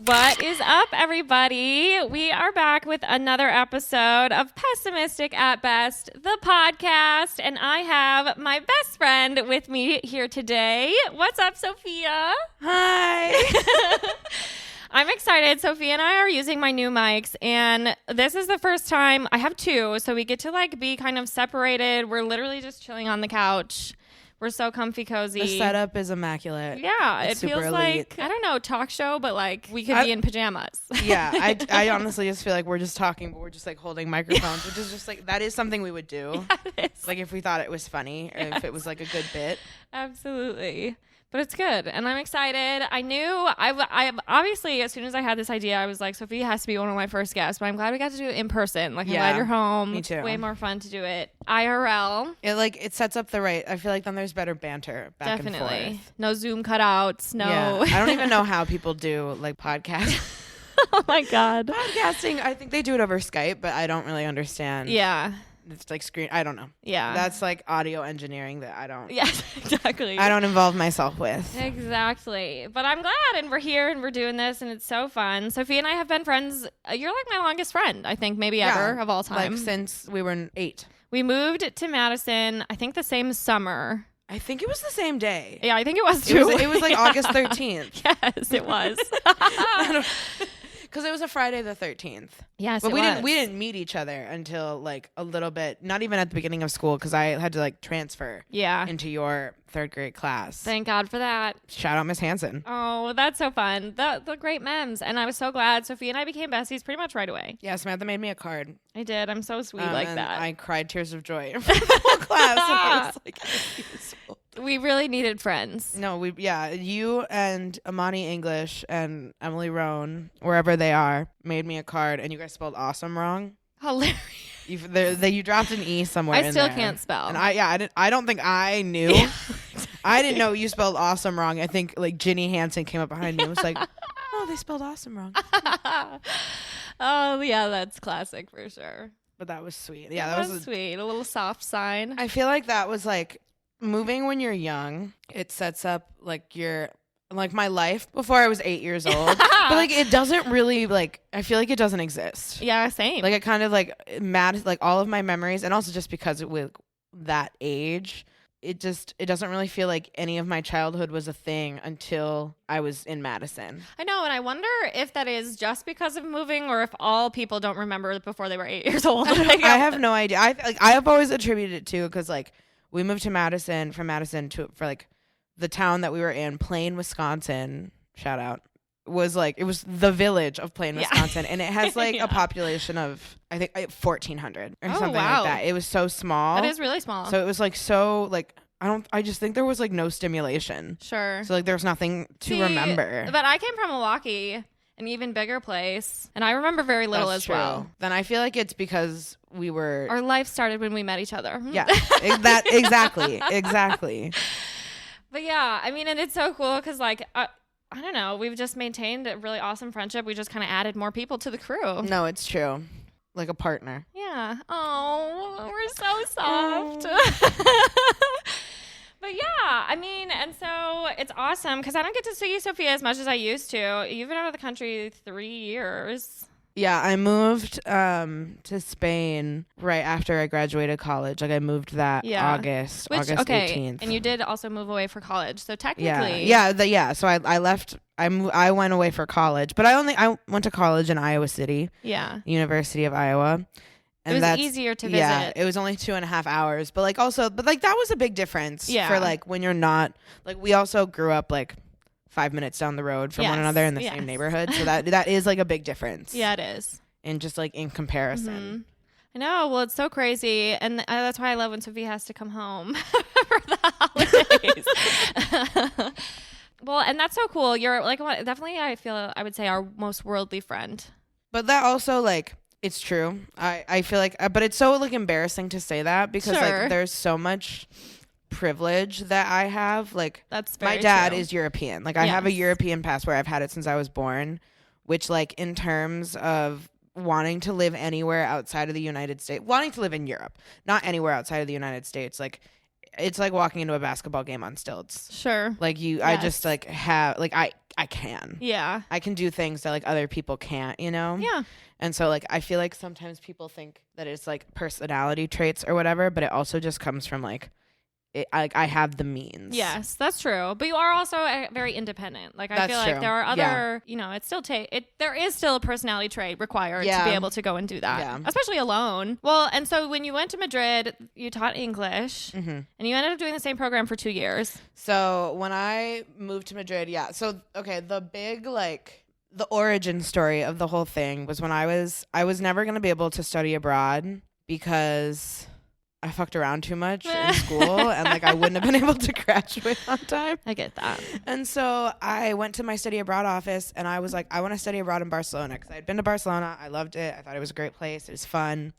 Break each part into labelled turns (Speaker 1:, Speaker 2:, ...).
Speaker 1: What is up, everybody? We are back with another episode of Pessimistic at Best, the podcast, and I have my best friend with me here today. What's up, Sophia?
Speaker 2: Hi.
Speaker 1: I'm excited. Sophia and I are using my new mics, and this is the first time I have two, so we get to like be kind of separated. We're literally just chilling on the couch. We're so comfy, cozy.
Speaker 2: The setup is immaculate.
Speaker 1: Yeah,
Speaker 2: it's
Speaker 1: it feels
Speaker 2: elite.
Speaker 1: like, I don't know, talk show, but like we could be in pajamas.
Speaker 2: Yeah, I honestly just feel like we're just talking, but we're just like holding microphones, which is just like, that is something we would do.
Speaker 1: Yeah, it is.
Speaker 2: Like if we thought it was funny or if it was like a good bit.
Speaker 1: Absolutely. But it's good, and I'm excited. I knew, I obviously, as soon as I had this idea, I was like, Sophia has to be one of my first guests, but I'm glad we got to do it in person. Like, I'm glad you're home.
Speaker 2: Me too.
Speaker 1: It's way more fun to do it IRL.
Speaker 2: It sets up the right, I feel like then there's better banter back and forth.
Speaker 1: No Zoom cutouts, no.
Speaker 2: Yeah. I don't even know how people do like podcasts.
Speaker 1: Oh my God.
Speaker 2: Podcasting, I think they do it over Skype, but I don't really understand.
Speaker 1: Yeah.
Speaker 2: It's like I don't know.
Speaker 1: Yeah.
Speaker 2: That's like audio engineering that I don't.
Speaker 1: Yes, exactly.
Speaker 2: I don't involve myself with.
Speaker 1: Exactly. But I'm glad, and we're here, and we're doing this, and it's so fun. Sophia and I have been friends. You're like my longest friend, I think, maybe ever of all time.
Speaker 2: Like since we were 8.
Speaker 1: We moved to Madison, I think the same summer.
Speaker 2: I think it was the same day.
Speaker 1: Yeah, I think it was too.
Speaker 2: It was like August 13th.
Speaker 1: Yes, it was.
Speaker 2: Because it was a Friday the 13th.
Speaker 1: Yes,
Speaker 2: but
Speaker 1: we
Speaker 2: didn't meet each other until like a little bit, not even at the beginning of school, because I had to like transfer into your 3rd grade class.
Speaker 1: Thank God for that.
Speaker 2: Shout out Miss Hansen.
Speaker 1: Oh, that's so fun. The great memes. And I was so glad. Sophia and I became besties pretty much right away.
Speaker 2: Yeah, Samantha made me a card.
Speaker 1: I did. I'm so sweet like
Speaker 2: and
Speaker 1: that.
Speaker 2: I cried tears of joy in front of the whole class. And I was like,
Speaker 1: we really needed friends.
Speaker 2: No, you and Amani English and Emily Roan, wherever they are, made me a card, and you guys spelled awesome wrong.
Speaker 1: Hilarious.
Speaker 2: You dropped an E somewhere.
Speaker 1: I still can't spell.
Speaker 2: And I don't think I knew.
Speaker 1: Yeah.
Speaker 2: I didn't know you spelled awesome wrong. I think like Ginny Hansen came up behind me and was like, "Oh, they spelled awesome wrong."
Speaker 1: Oh yeah, that's classic for sure.
Speaker 2: But that was sweet. Yeah,
Speaker 1: that was sweet. A little soft sign.
Speaker 2: I feel like that was like moving when you're young. It sets up like my life before I was 8 years old. But like it doesn't really like, I feel like it doesn't exist.
Speaker 1: Yeah, same.
Speaker 2: Like it kind of like like all of my memories, and also just because with that age, it doesn't really feel like any of my childhood was a thing until I was in Madison.
Speaker 1: I know, and I wonder if that is just because of moving, or if all people don't remember before they were 8 years old.
Speaker 2: I have no idea. I have always attributed it to, because like we moved to Madison, from Madison for like the town that we were in, Plain, Wisconsin. Shout out. Was like, it was the village of Plain, Wisconsin, and it has like a population of I think 1,400 or something like that. It was so small.
Speaker 1: It is really small.
Speaker 2: So it was like so like I just think there was like no stimulation.
Speaker 1: Sure.
Speaker 2: So like there was nothing to remember.
Speaker 1: But I came from Milwaukee, an even bigger place, and I remember very little as well.
Speaker 2: Then I feel like it's because
Speaker 1: our life started when we met each other.
Speaker 2: Yeah. Exactly.
Speaker 1: But yeah, I mean, and it's so cool because like I don't know, we've just maintained a really awesome friendship. We just kind of added more people to the crew.
Speaker 2: No, it's true. Like a partner.
Speaker 1: Yeah. Oh, we're so soft. But yeah, I mean, and so it's awesome because I don't get to see you, Sophia, as much as I used to. You've been out of the country 3 years.
Speaker 2: Yeah, I moved to Spain right after I graduated college. Like I moved that August 18th.
Speaker 1: And you did also move away for college. So technically,
Speaker 2: So I left. I went away for college, but I went to college in Iowa City.
Speaker 1: Yeah,
Speaker 2: University of Iowa. And
Speaker 1: it was easier to visit.
Speaker 2: Yeah, it was only 2.5 hours, but that was a big difference.
Speaker 1: Yeah.
Speaker 2: For like when you're not like, we also grew up like 5 minutes down the road from one another in the same neighborhood. So that is like a big difference.
Speaker 1: Yeah, it is.
Speaker 2: And just like in comparison.
Speaker 1: Mm-hmm. I know. Well, it's so crazy. And that's why I love when Sophia has to come home for the holidays. Well, and that's so cool. You're like, definitely, I would say our most worldly friend.
Speaker 2: But that also like, it's true. I feel like, but it's so like embarrassing to say that because like there's so much privilege that I have. Like
Speaker 1: that's very
Speaker 2: my dad
Speaker 1: true.
Speaker 2: Is European. Like I have a European passport. I've had it since I was born, which like in terms of wanting to live anywhere outside of the United States, wanting to live in Europe, not anywhere outside of the United States, like it's like walking into a basketball game on stilts.
Speaker 1: Sure.
Speaker 2: Like I just like have like I can.
Speaker 1: Yeah.
Speaker 2: I can do things that like other people can't, you know?
Speaker 1: Yeah.
Speaker 2: And so like I feel like sometimes people think that it's like personality traits or whatever, but it also just comes from like I have the means.
Speaker 1: Yes, that's true. But you are also very independent. Like I
Speaker 2: That's
Speaker 1: feel like
Speaker 2: true.
Speaker 1: there are other, you know, there is still a personality trait required to be able to go and do that, especially alone. Well, and so when you went to Madrid, you taught English, and you ended up doing the same program for 2 years.
Speaker 2: So when I moved to Madrid, so okay, the big like the origin story of the whole thing was when I was never going to be able to study abroad because I fucked around too much in school and like I wouldn't have been able to graduate on time.
Speaker 1: I get that.
Speaker 2: And so I went to my study abroad office and I was like, I want to study abroad in Barcelona because I'd been to Barcelona. I loved it. I thought it was a great place. It was fun.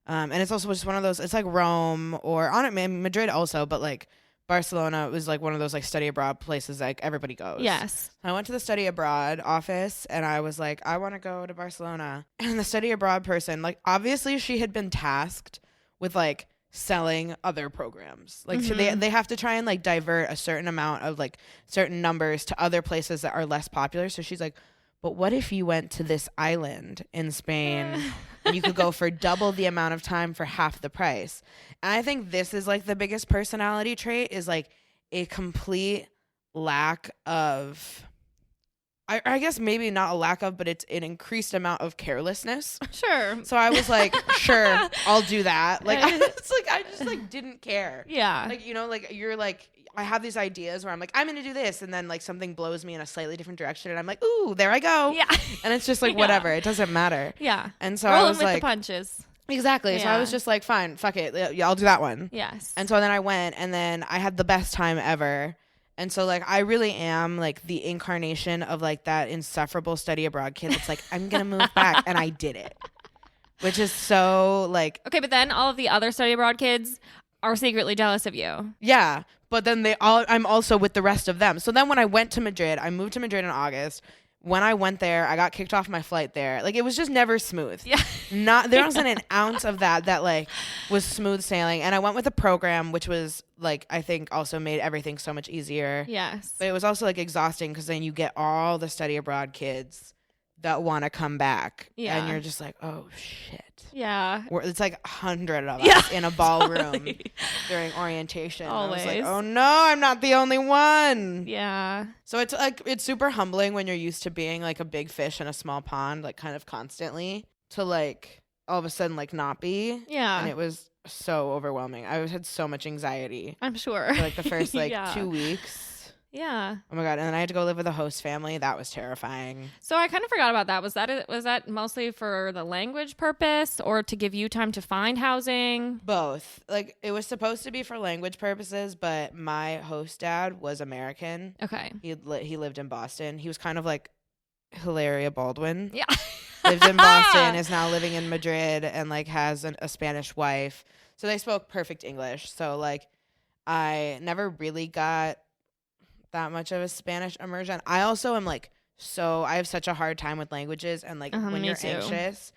Speaker 2: And it's also just one of those, it's like Rome or Madrid also, but like Barcelona was like one of those like study abroad places like everybody goes.
Speaker 1: Yes.
Speaker 2: I went to the study abroad office and I was like, I want to go to Barcelona. And the study abroad person, like obviously she had been tasked with like selling other programs. Like so they have to try and like divert a certain amount of like certain numbers to other places that are less popular. So she's like, but what if you went to this island in Spain and you could go for double the amount of time for half the price? And I think this is like the biggest personality trait is like a complete lack of I guess maybe not a lack of, but it's an increased amount of carelessness.
Speaker 1: Sure.
Speaker 2: So I was like, sure, I'll do that. Like, I just like didn't care.
Speaker 1: Yeah.
Speaker 2: Like, you know, like you're like, I have these ideas where I'm like, I'm going to do this. And then like something blows me in a slightly different direction. And I'm like, ooh, there I go.
Speaker 1: Yeah.
Speaker 2: And it's just like, whatever. It doesn't matter.
Speaker 1: Yeah.
Speaker 2: And so
Speaker 1: Rolling
Speaker 2: I was
Speaker 1: with
Speaker 2: like,
Speaker 1: the punches.
Speaker 2: Exactly. Yeah. So I was just like, fine, fuck it. Yeah, I'll do that one.
Speaker 1: Yes.
Speaker 2: And so then I went and then I had the best time ever. And so, like, I really am, like, the incarnation of, like, that insufferable study abroad kid that's like, I'm going to move back. And I did it. Which is so, like...
Speaker 1: Okay, but then all of the other study abroad kids are secretly jealous of you.
Speaker 2: Yeah. But then I'm also with the rest of them. So then when I went to Madrid, I moved to Madrid in August. When I went there, I got kicked off my flight there. Like, it was just never smooth.
Speaker 1: Yeah.
Speaker 2: There wasn't an ounce of that like was smooth sailing. And I went with a program which was like I think also made everything so much easier.
Speaker 1: Yes.
Speaker 2: But it was also like exhausting because then you get all the study abroad kids that want to come back.
Speaker 1: Yeah.
Speaker 2: And you're just like, oh shit.
Speaker 1: Yeah.
Speaker 2: It's like 100 of us in a ballroom
Speaker 1: totally.
Speaker 2: during orientation.
Speaker 1: Always.
Speaker 2: I was like, oh no, I'm not the only one.
Speaker 1: Yeah.
Speaker 2: So it's like it's super humbling when you're used to being like a big fish in a small pond, like kind of constantly, to like all of a sudden like not be.
Speaker 1: Yeah.
Speaker 2: And it was so overwhelming. I had so much anxiety.
Speaker 1: I'm sure.
Speaker 2: For like the first like
Speaker 1: Yeah.
Speaker 2: 2 weeks.
Speaker 1: Yeah.
Speaker 2: Oh my God. And then I had to go live with a host family. That was terrifying.
Speaker 1: So I kind of forgot about that. Was that mostly for the language purpose or to give you time to find housing?
Speaker 2: Both. Like it was supposed to be for language purposes, but my host dad was American.
Speaker 1: Okay.
Speaker 2: He lived in Boston. He was kind of like Hilaria Baldwin.
Speaker 1: Yeah.
Speaker 2: Lived in Boston, is now living in Madrid, and like has a Spanish wife. So they spoke perfect English. So like I never really got that much of a Spanish immersion. I also am like I have such a hard time with languages, and like when
Speaker 1: me
Speaker 2: you're
Speaker 1: too.
Speaker 2: anxious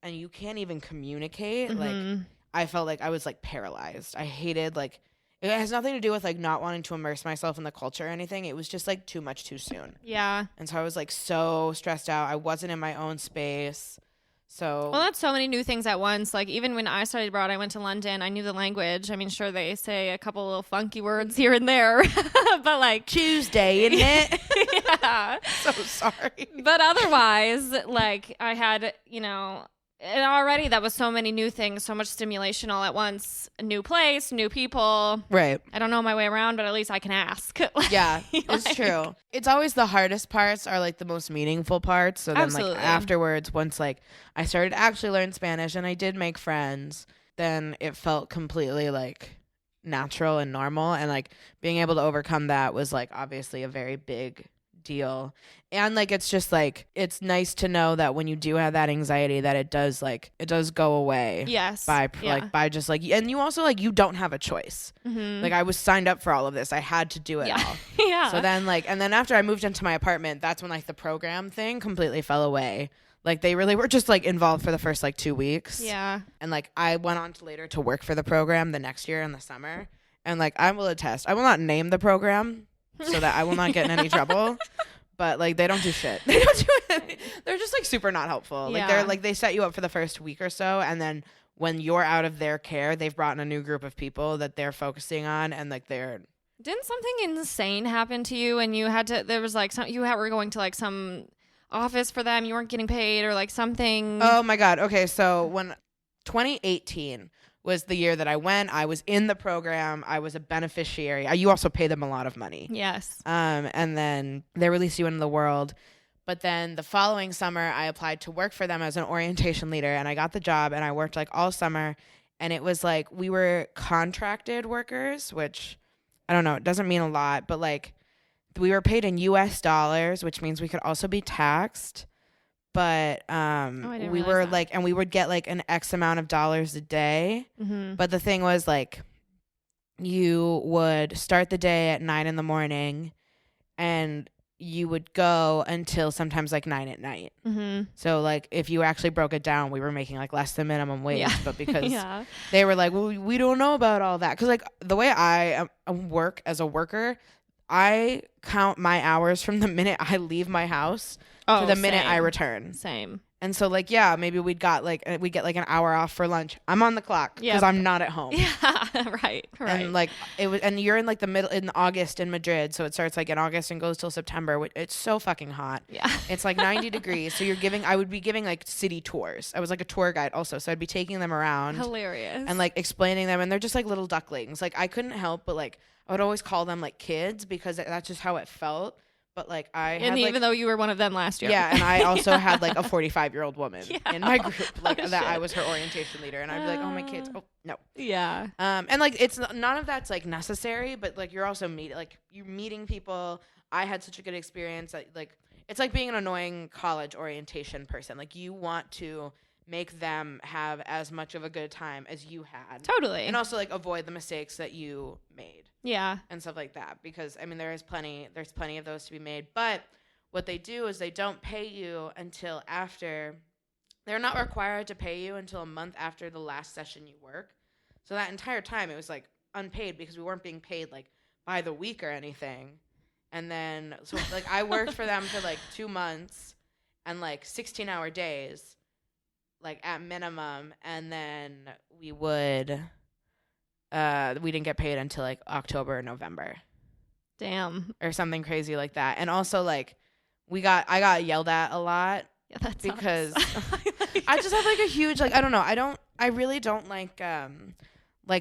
Speaker 2: and you can't even communicate, like I felt like I was like paralyzed. I hated like it has nothing to do with like not wanting to immerse myself in the culture or anything. It was just like too much too soon.
Speaker 1: Yeah.
Speaker 2: And so I was like so stressed out. I wasn't in my own space. So
Speaker 1: well, that's so many new things at once. Like even when I studied abroad, I went to London. I knew the language. I mean, sure, they say a couple little funky words here and there, but like
Speaker 2: Tuesday, isn't it?
Speaker 1: Yeah.
Speaker 2: So sorry.
Speaker 1: But otherwise, like I had, you know, and already that was so many new things, so much stimulation all at once. A new place, new people.
Speaker 2: Right.
Speaker 1: I don't know my way around, but at least I can ask.
Speaker 2: Yeah, it's true. It's always the hardest parts are like the most meaningful parts. So then
Speaker 1: Absolutely.
Speaker 2: like afterwards, once like I started to actually learn Spanish and I did make friends, then it felt completely like natural and normal. And like being able to overcome that was like obviously a very big deal. And like it's just like it's nice to know that when you do have that anxiety that it does go away.
Speaker 1: Yes.
Speaker 2: By just like, and you also like you don't have a choice. Like I was signed up for all of this. I had to do it all.
Speaker 1: Yeah.
Speaker 2: So then like, and then after I moved into my apartment, that's when like the program thing completely fell away. Like they really were just like involved for the first like 2 weeks.
Speaker 1: Yeah.
Speaker 2: And like I went on to later to work for the program the next year in the summer. And like I will attest, I will not name the program so that I will not get in any trouble. But like they don't do shit. They don't do it. They're just like super not helpful. Like they're like they set you up for the first week or so, and then when you're out of their care, they've brought in a new group of people that they're focusing on, and like they're.
Speaker 1: Didn't something insane happen to you and you had to? There was like were going to like some office for them. You weren't getting paid or like something.
Speaker 2: Oh my God. Okay, so when 2018 was the year that I went, I was in the program. I was a beneficiary. You also pay them a lot of money.
Speaker 1: Yes.
Speaker 2: And then they release you into the world. But then the following summer, I applied to work for them as an orientation leader, and I got the job, and I worked like all summer. And it was like we were contracted workers, which I don't know, it doesn't mean a lot, but like we were paid in US dollars, which means we could also be taxed. But we were like, and we would get like an X amount of dollars a day. Mm-hmm. But the thing was like, you would start the day at 9 a.m. and you would go until sometimes like 9 p.m. Mm-hmm. So like if you actually broke it down, we were making like less than minimum wage, but because they were like, well, we don't know about all that. Cause like the way I work as a worker, I count my hours from the minute I leave my house to the minute I return.
Speaker 1: Same.
Speaker 2: And so like, yeah, maybe we'd get like an hour off for lunch. I'm on the clock because I'm not at home.
Speaker 1: Yeah, right.
Speaker 2: And like and you're in like the middle in August in Madrid, so it starts like in August and goes till September. It's so fucking hot.
Speaker 1: Yeah,
Speaker 2: it's like 90 degrees. So I would be giving like city tours. I was like a tour guide also, so I'd be taking them around.
Speaker 1: Hilarious.
Speaker 2: And like explaining them, and they're just like little ducklings. Like I couldn't help but like I would always call them like kids because that's just how it felt. But like
Speaker 1: even though you were one of them last year.
Speaker 2: Yeah, and I also had like a 45-year-old woman in my group, like that I was her orientation leader, and I'd be like, "Oh, my kids, oh no."
Speaker 1: Yeah.
Speaker 2: And like it's none of that's like necessary, but like you're also you're meeting people. I had such a good experience. Like it's like being an annoying college orientation person. Like you want to make them have as much of a good time as you had.
Speaker 1: Totally.
Speaker 2: And also like avoid the mistakes that you made.
Speaker 1: Yeah.
Speaker 2: And stuff like that. Because I mean there's plenty of those to be made. But what they do is they don't pay you until after they're not required to pay you until a month after the last session you work. So that entire time it was like unpaid because we weren't being paid like by the week or anything. And then so like I worked for them for like 2 months and like 16-hour days. Like at minimum, and then we didn't get paid until like October or November.
Speaker 1: Damn.
Speaker 2: Or something crazy like that. And also like I got yelled at a lot.
Speaker 1: Yeah, that's
Speaker 2: because I just have like a huge like I don't know, I really don't like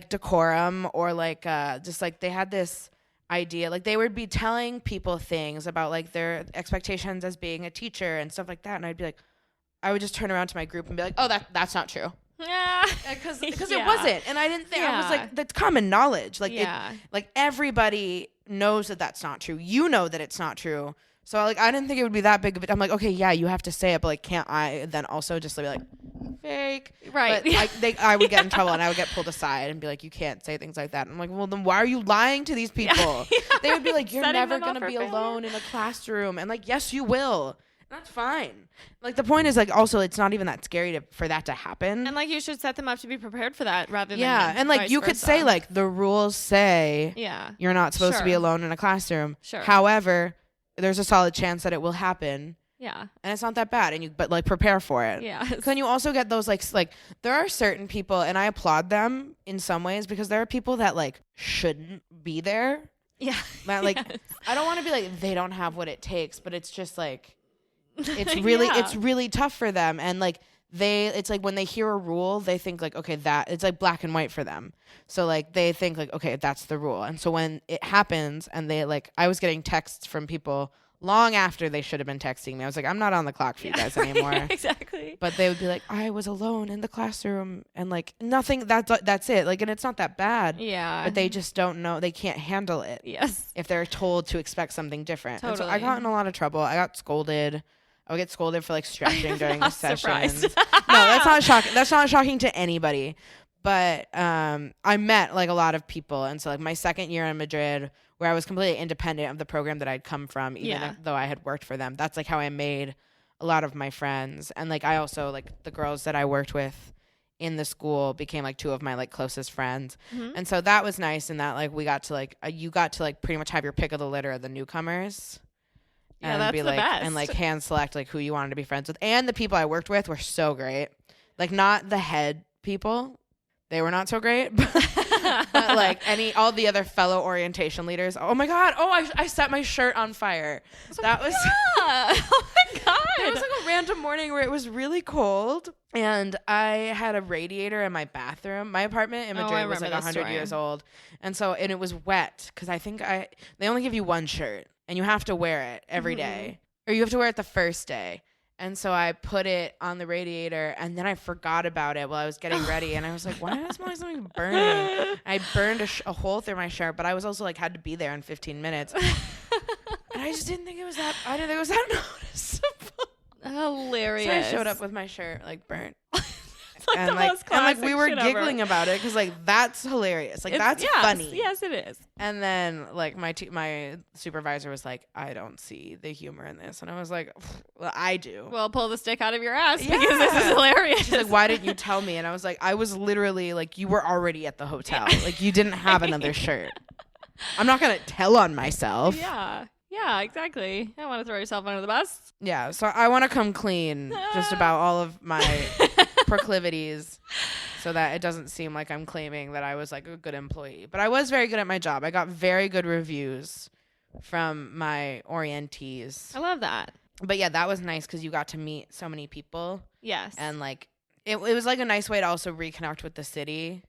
Speaker 2: decorum or like just like they had this idea like they would be telling people things about like their expectations as being a teacher and stuff like that, and I'd be like I would just turn around to my group and be like, "Oh, that's not true."
Speaker 1: Yeah,
Speaker 2: because it wasn't, and I didn't think I was like that's common knowledge. Like like everybody knows that that's not true. You know that it's not true. So like I didn't think it would be that big of it. I'm like, okay, yeah, you have to say it, but like, can't I then also just be like fake?
Speaker 1: Right.
Speaker 2: But I would get in trouble and I would get pulled aside and be like, you can't say things like that. And I'm like, well, then why are you lying to these people? Yeah. They would be like, you're never gonna be alone in a classroom, and like, yes, you will. That's fine. Like the point is like also it's not even that scary for that to happen.
Speaker 1: And like you should set them up to be prepared for that rather than
Speaker 2: and like you could say like the rules say you're not supposed to be alone in a classroom.
Speaker 1: Sure.
Speaker 2: However, there's a solid chance that it will happen.
Speaker 1: Yeah.
Speaker 2: And it's not that bad but like prepare for it.
Speaker 1: Yeah.
Speaker 2: Can you also get those like there are certain people, and I applaud them in some ways because there are people that like shouldn't be there.
Speaker 1: Yeah.
Speaker 2: That like I don't want to be like they don't have what it takes, but it's just like it's really it's really tough for them, and like it's like when they hear a rule they think like okay that it's like black and white for them, so like they think like okay that's the rule, and so when it happens and they like I was getting texts from people long after they should have been texting me. I was like I'm not on the clock for you guys anymore.
Speaker 1: Exactly.
Speaker 2: But they would be like I was alone in the classroom and like nothing that's it, like, and it's not that bad.
Speaker 1: Yeah.
Speaker 2: But they just don't know, they can't handle it.
Speaker 1: Yes.
Speaker 2: If they're told to expect something different.
Speaker 1: Totally.
Speaker 2: And so I got in a lot of trouble. I got scolded. I would get scolded for like stretching during the sessions. No, that's not shocking. That's not shocking to anybody. But I met like a lot of people, and so like my second year in Madrid, where I was completely independent of the program that I'd come from, even though I had worked for them. That's like how I made a lot of my friends, and like I also like the girls that I worked with in the school became like two of my like closest friends.
Speaker 1: Mhm.
Speaker 2: And so that was nice in that like we got to like you got to like pretty much have your pick of the litter of the newcomers.
Speaker 1: Yeah,
Speaker 2: And
Speaker 1: that's
Speaker 2: be
Speaker 1: the
Speaker 2: like
Speaker 1: best.
Speaker 2: and like hand select like who you wanted to be friends with. And the people I worked with were so great. Like not the head people. They were not so great. But like all the other fellow orientation leaders. Oh my God. Oh, I set my shirt on fire. That was
Speaker 1: Oh my God.
Speaker 2: it was like a random morning where it was really cold and I had a radiator in my bathroom. My apartment in
Speaker 1: Oh, I
Speaker 2: Madrid was like
Speaker 1: remember this
Speaker 2: 100
Speaker 1: story.
Speaker 2: years old. And so and it was wet because I think they only give you one shirt and you have to wear it every day. Or you have to wear it the first day. And so I put it on the radiator and then I forgot about it while I was getting ready. And I was like, why does it smell like something burning? I burned a hole through my shirt, but I was also like had to be there in 15 minutes. And I just didn't think it was that, I didn't think it was that noticeable.
Speaker 1: Hilarious.
Speaker 2: So I showed up with my shirt like burnt.
Speaker 1: It's like the most classic
Speaker 2: we were
Speaker 1: shit
Speaker 2: giggling
Speaker 1: ever.
Speaker 2: about it because like that's hilarious. Like that's
Speaker 1: Yes,
Speaker 2: funny.
Speaker 1: Yes, it is.
Speaker 2: And then like my supervisor was like, I don't see the humor in this. And I was like, well, I do.
Speaker 1: Well, pull the stick out of your ass
Speaker 2: Yeah.
Speaker 1: because this is hilarious.
Speaker 2: She's like, why didn't you tell me? And I was like, I was literally like, you were already at the hotel. Like you didn't have another shirt. I'm not going to tell on myself.
Speaker 1: Yeah. Yeah, exactly. You don't want to throw yourself under the bus.
Speaker 2: Yeah. So I want to come clean just about all of my proclivities so that it doesn't seem like I'm claiming that I was like a good employee. But I was very good at my job. I got very good reviews from my orientees.
Speaker 1: I love that.
Speaker 2: But yeah, that was nice because you got to meet so many people.
Speaker 1: Yes.
Speaker 2: And like it was like a nice way to also reconnect with the city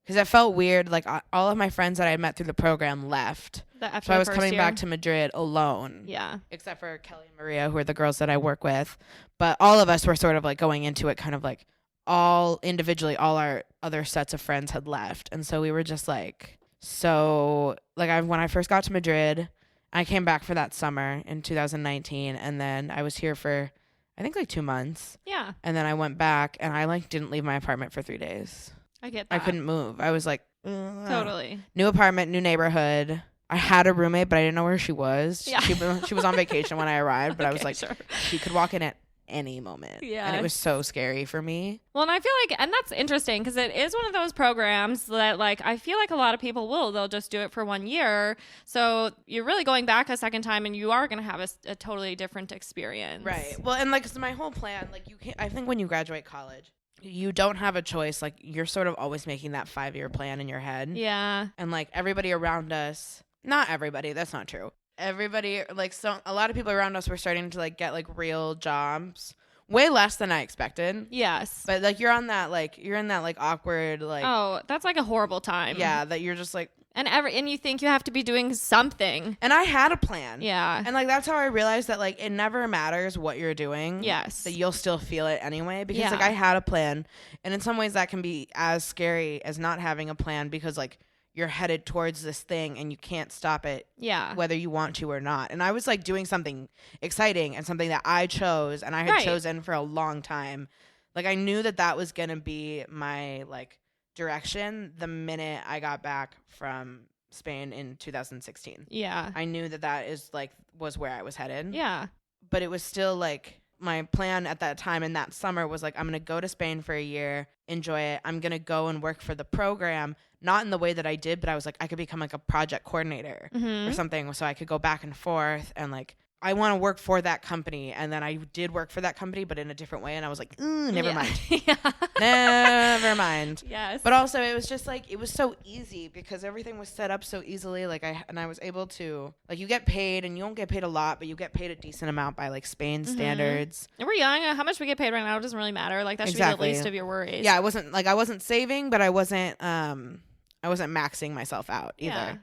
Speaker 2: because it felt weird. Like all of my friends that I met through the program left. So I was coming back to Madrid alone.
Speaker 1: Yeah.
Speaker 2: Except for Kelly and Maria, who are the girls that I work with. But all of us were sort of like going into it kind of like all individually, all our other sets of friends had left. And so we were just like, so like when I first got to Madrid, I came back for that summer in 2019. And then I was here for, I think like 2 months.
Speaker 1: Yeah.
Speaker 2: And then I went back and I like didn't leave my apartment for 3 days.
Speaker 1: I get that.
Speaker 2: I couldn't move. I was like, ugh.
Speaker 1: Totally.
Speaker 2: New apartment, new neighborhood. I had a roommate, but I didn't know where she was.
Speaker 1: Yeah.
Speaker 2: She was on vacation when I arrived, but I was
Speaker 1: Okay,
Speaker 2: like,
Speaker 1: sure.
Speaker 2: she could walk in at any moment.
Speaker 1: Yeah.
Speaker 2: And it was so scary for me.
Speaker 1: Well, and I feel like, and that's interesting because it is one of those programs that, like, I feel like a lot of people they'll just do it for 1 year. So you're really going back a second time and you are going to have a totally different experience.
Speaker 2: Right. Well, and like, so my whole plan, like, you can't, I think when you graduate college, you don't have a choice. Like, you're sort of always making that 5-year plan in your head.
Speaker 1: Yeah.
Speaker 2: And like, everybody around us, not everybody, that's not true. Everybody, like, so a lot of people around us were starting to like get like real jobs, way less than I expected.
Speaker 1: Yes.
Speaker 2: But like you're in that like awkward like
Speaker 1: Oh, that's like a horrible time.
Speaker 2: yeah, that you're just like
Speaker 1: And you think you have to be doing something.
Speaker 2: and I had a plan.
Speaker 1: Yeah.
Speaker 2: And like that's how I realized that like it never matters what you're doing.
Speaker 1: Yes.
Speaker 2: That you'll still feel it anyway because
Speaker 1: Yeah.
Speaker 2: like I had a plan and in some ways that can be as scary as not having a plan because like you're headed towards this thing and you can't stop it
Speaker 1: Yeah.
Speaker 2: whether you want to or not. And I was like doing something exciting and something that I chose and I had
Speaker 1: Right.
Speaker 2: chosen for a long time. Like I knew that was going to be my like direction the minute I got back from Spain in 2016.
Speaker 1: Yeah.
Speaker 2: I knew that was where I was headed.
Speaker 1: Yeah.
Speaker 2: But it was still like my plan at that time in that summer was like I'm going to go to Spain for a year, enjoy it. I'm going to go and work for the program, not in the way that I did, but I was like I could become like a project coordinator or something so I could go back and forth and like I want to work for that company. And then I did work for that company, but in a different way. And I was like, never mind.
Speaker 1: Yeah.
Speaker 2: Never mind.
Speaker 1: Yes.
Speaker 2: But also it was just like, it was so easy because everything was set up so easily. Like I was able to, like you get paid and you don't get paid a lot, but you get paid a decent amount by like Spain standards.
Speaker 1: And we're young. How much we get paid right now doesn't really matter. Like that should
Speaker 2: Exactly.
Speaker 1: be the least of your worries.
Speaker 2: Yeah. I wasn't saving, but I wasn't maxing myself out either.
Speaker 1: Yeah.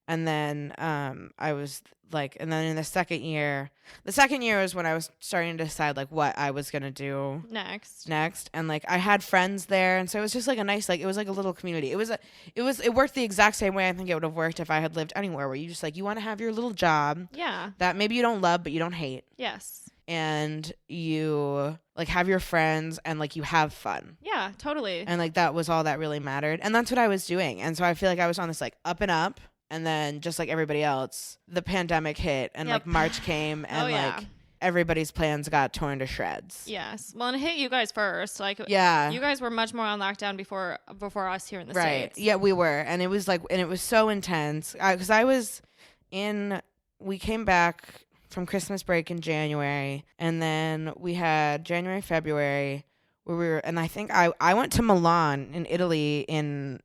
Speaker 2: And then I was like, and then in the second year was when I was starting to decide like what I was going to do
Speaker 1: next.
Speaker 2: And like I had friends there. And so it was just like a nice, like, it was like a little community. It worked the exact same way I think it would have worked if I had lived anywhere where you just like, you want to have your little job.
Speaker 1: Yeah.
Speaker 2: That maybe you don't love, but you don't hate.
Speaker 1: Yes.
Speaker 2: And you like have your friends and like you have fun.
Speaker 1: Yeah, totally.
Speaker 2: And like that was all that really mattered. And that's what I was doing. And so I feel like I was on this like up and up. And then just like everybody else, the pandemic hit and like March came and like everybody's plans got torn to shreds.
Speaker 1: Yes. Well, and it hit you guys first. Like,
Speaker 2: Yeah.
Speaker 1: you guys were much more on lockdown before us here in the
Speaker 2: Right.
Speaker 1: States.
Speaker 2: Yeah, we were. And it was like, and it was so intense. Because we came back from Christmas break in January. And then we had January, February, where we were, and I think I went to Milan in Italy in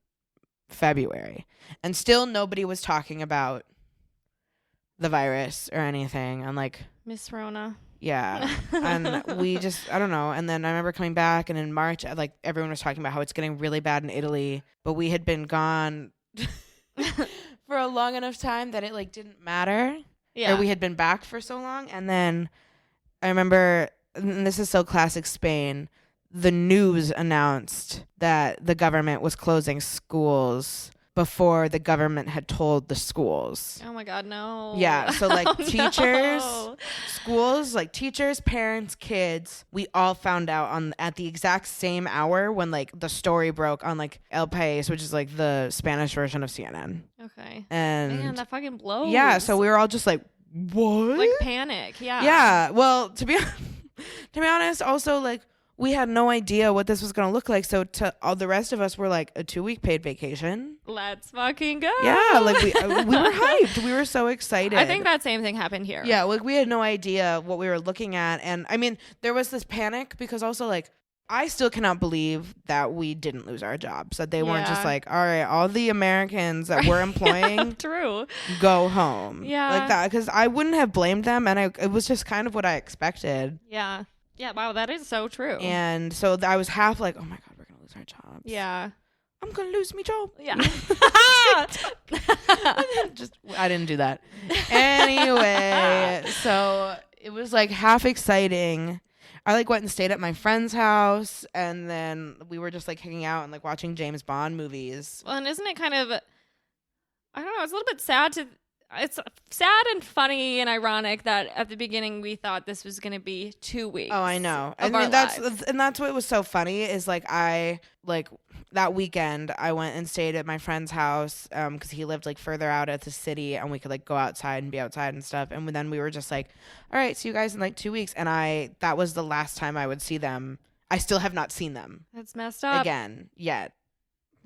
Speaker 2: February. And still nobody was talking about the virus or anything. And like,
Speaker 1: Miss Rona.
Speaker 2: yeah. And we just, I don't know. And then I remember coming back, and in March, like, everyone was talking about how it's getting really bad in Italy, but we had been gone for a long enough time that it like didn't matter.
Speaker 1: Yeah.
Speaker 2: Or we had been back for so long. And then I remember, and this is so classic Spain, the news announced that the government was closing schools before the government had told the schools.
Speaker 1: Oh my God, no.
Speaker 2: Yeah, so like teachers,
Speaker 1: no.
Speaker 2: schools, like teachers, parents, kids, we all found out at the exact same hour when like the story broke on like El País, which is like the Spanish version of CNN.
Speaker 1: Okay.
Speaker 2: And
Speaker 1: man, that fucking blows.
Speaker 2: yeah, so we were all just like, what?
Speaker 1: Like panic. Yeah.
Speaker 2: Yeah. Well, to be honest, also like we had no idea what this was going to look like. So to all the rest of us were like a 2-week paid vacation.
Speaker 1: Let's fucking go.
Speaker 2: Yeah, like we were hyped. We were so excited.
Speaker 1: I think that same thing happened here.
Speaker 2: Yeah, like we had no idea what we were looking at. And I mean, there was this panic because also like I still cannot believe that we didn't lose our jobs. That they weren't just like, all right, all the Americans that we're employing,
Speaker 1: true,
Speaker 2: go home.
Speaker 1: Yeah,
Speaker 2: like that. Because I wouldn't have blamed them, and it was just kind of what I expected.
Speaker 1: Yeah. Yeah. Wow, that is so true.
Speaker 2: And so I was half like, oh my God, we're gonna lose our jobs.
Speaker 1: Yeah.
Speaker 2: I'm gonna lose my job.
Speaker 1: Yeah.
Speaker 2: I didn't do that. Anyway, so it was like half exciting. I like went and stayed at my friend's house, and then we were just like hanging out and like watching James Bond movies.
Speaker 1: Well, and isn't it kind of, I don't know, it's a little bit sad it's sad and funny and ironic that at the beginning we thought this was going to be 2 weeks.
Speaker 2: Oh, I know.
Speaker 1: I
Speaker 2: mean, that's what was so funny is like that weekend I went and stayed at my friend's house because he lived like further out at the city, and we could like go outside and be outside and stuff. And then we were just like, all right, see you guys in like 2 weeks. And that was the last time I would see them. I still have not seen them.
Speaker 1: That's messed up.
Speaker 2: Again yet.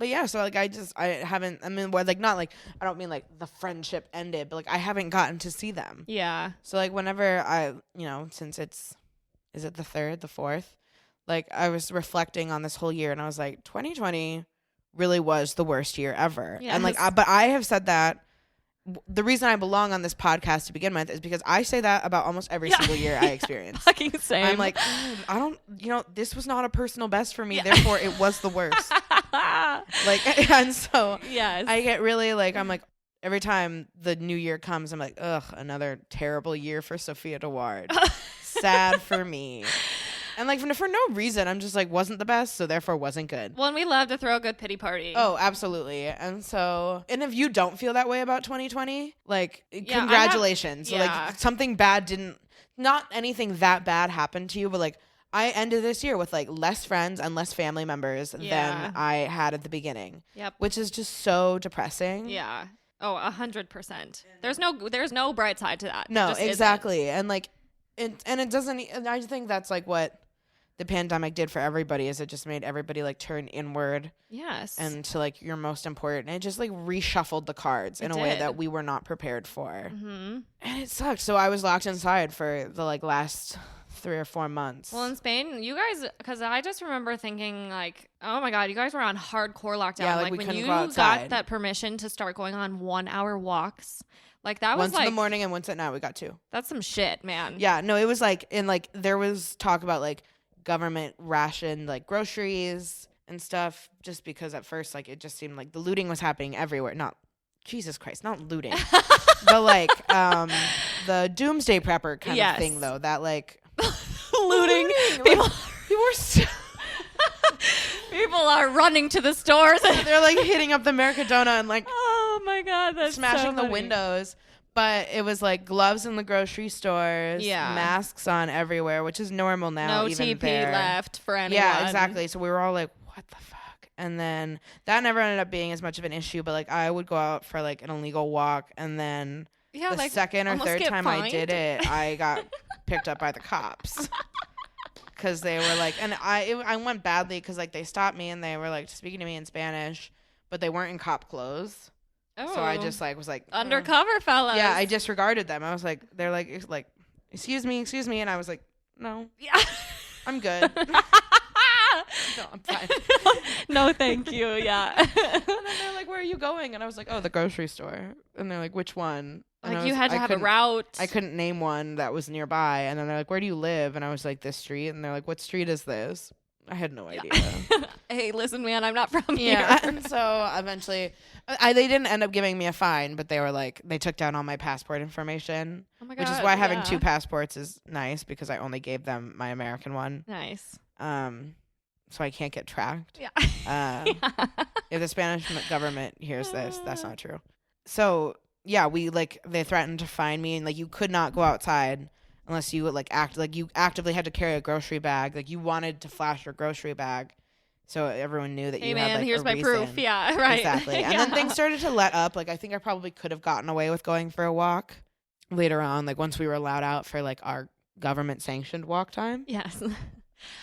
Speaker 2: But yeah, so like I haven't, I mean, like not like, I don't mean like the friendship ended, but like I haven't gotten to see them.
Speaker 1: Yeah.
Speaker 2: So like whenever since is it the 3rd, the 4th? Like I was reflecting on this whole year, and I was like, 2020 really was the worst year ever.
Speaker 1: Yes.
Speaker 2: And like, but I have said that the reason I belong on this podcast to begin with is because I say that about almost every single year I experience.
Speaker 1: Fucking same.
Speaker 2: I'm like, I don't, this was not a personal best for me. Therefore it was the worst. Like, and so
Speaker 1: yes.
Speaker 2: I get really like, I'm like, every time the new year comes, I'm like, ugh, another terrible year for Sophia DeWard. Sad for me. And like for no reason, I'm just like, wasn't the best, so therefore wasn't good.
Speaker 1: Well, and we love to throw a good pity party.
Speaker 2: Oh, absolutely. And so, and if you don't feel that way about 2020, like,
Speaker 1: Yeah,
Speaker 2: congratulations.
Speaker 1: yeah.
Speaker 2: Like something bad not anything that bad happened to you, but like I ended this year with like less friends and less family members than I had at the beginning.
Speaker 1: Yep.
Speaker 2: Which is just so depressing.
Speaker 1: Yeah. Oh, 100%. There's no bright side to that.
Speaker 2: No,
Speaker 1: Just
Speaker 2: exactly.
Speaker 1: isn't.
Speaker 2: And like, it doesn't, and I think that's like what the pandemic did for everybody is it just made everybody like turn inward.
Speaker 1: Yes.
Speaker 2: And to like your most important. And it just like reshuffled the cards in a way that we were not prepared for.
Speaker 1: Mm-hmm.
Speaker 2: And it sucked. So I was locked inside for the like last 3 or 4 months.
Speaker 1: Well, in Spain, you guys, because I just remember thinking like, oh my God, you guys were on hardcore lockdown.
Speaker 2: Yeah, like we
Speaker 1: when
Speaker 2: couldn't
Speaker 1: you
Speaker 2: go outside.
Speaker 1: got that permission to start going on 1-hour walks, like that was
Speaker 2: once
Speaker 1: like
Speaker 2: in the morning and once at night we got 2.
Speaker 1: That's some shit, man.
Speaker 2: Yeah, no, it was like, and like there was talk about like government ration like groceries and stuff, just because at first like it just seemed like the looting was happening everywhere. Not Jesus Christ, not looting. But like the doomsday prepper kind of thing though, that like
Speaker 1: looting.
Speaker 2: People were
Speaker 1: people are running to the stores.
Speaker 2: They're like hitting up the Mercadona and like
Speaker 1: oh my God, that's
Speaker 2: smashing
Speaker 1: so
Speaker 2: the windows. But it was like gloves in the grocery stores, masks on everywhere, which is normal now.
Speaker 1: No
Speaker 2: even
Speaker 1: TP
Speaker 2: there.
Speaker 1: left for anyone.
Speaker 2: Yeah, exactly. So we were all like, what the fuck? And then that never ended up being as much of an issue, but like I would go out for like an illegal walk, and then
Speaker 1: Yeah,
Speaker 2: the
Speaker 1: like,
Speaker 2: second or
Speaker 1: almost
Speaker 2: third
Speaker 1: get
Speaker 2: time I
Speaker 1: fined.
Speaker 2: did it, I got picked up by the cops. Because they were like, and I went badly because like they stopped me and they were like speaking to me in Spanish, but they weren't in cop clothes.
Speaker 1: Oh.
Speaker 2: So I just like was like
Speaker 1: Undercover fellas.
Speaker 2: Yeah, I disregarded them. I was like, they're like, excuse me, and I was like, no,
Speaker 1: Yeah.
Speaker 2: I'm good. No, I'm fine.
Speaker 1: No, thank you. Yeah.
Speaker 2: And then they're like, where are you going? And I was like, oh, the grocery store. And they're like, which one? And
Speaker 1: Like, you had to have a route.
Speaker 2: I couldn't name one that was nearby. And then they're like, where do you live? And I was like, this street. And they're like, what street is this? I had no idea.
Speaker 1: Hey, listen, man, I'm not from
Speaker 2: Yeah.
Speaker 1: here.
Speaker 2: And so eventually, they didn't end up giving me a fine, but they were like, they took down all my passport information.
Speaker 1: Oh my God.
Speaker 2: Which is why having 2 passports is nice, because I only gave them my American one.
Speaker 1: Nice.
Speaker 2: So I can't get tracked.
Speaker 1: Yeah.
Speaker 2: If the Spanish government hears this, that's not true. So yeah, they threatened to fine me, and like you could not go outside unless you would you actively had to carry a grocery bag. Like you wanted to flash your grocery bag, so everyone knew that
Speaker 1: Hey,
Speaker 2: you
Speaker 1: man,
Speaker 2: had like
Speaker 1: here's
Speaker 2: a
Speaker 1: my
Speaker 2: reason.
Speaker 1: proof. Yeah, right.
Speaker 2: Exactly. And then things started to let up. Like I think I probably could have gotten away with going for a walk later on. Like once we were allowed out for like our government sanctioned walk time.
Speaker 1: Yes.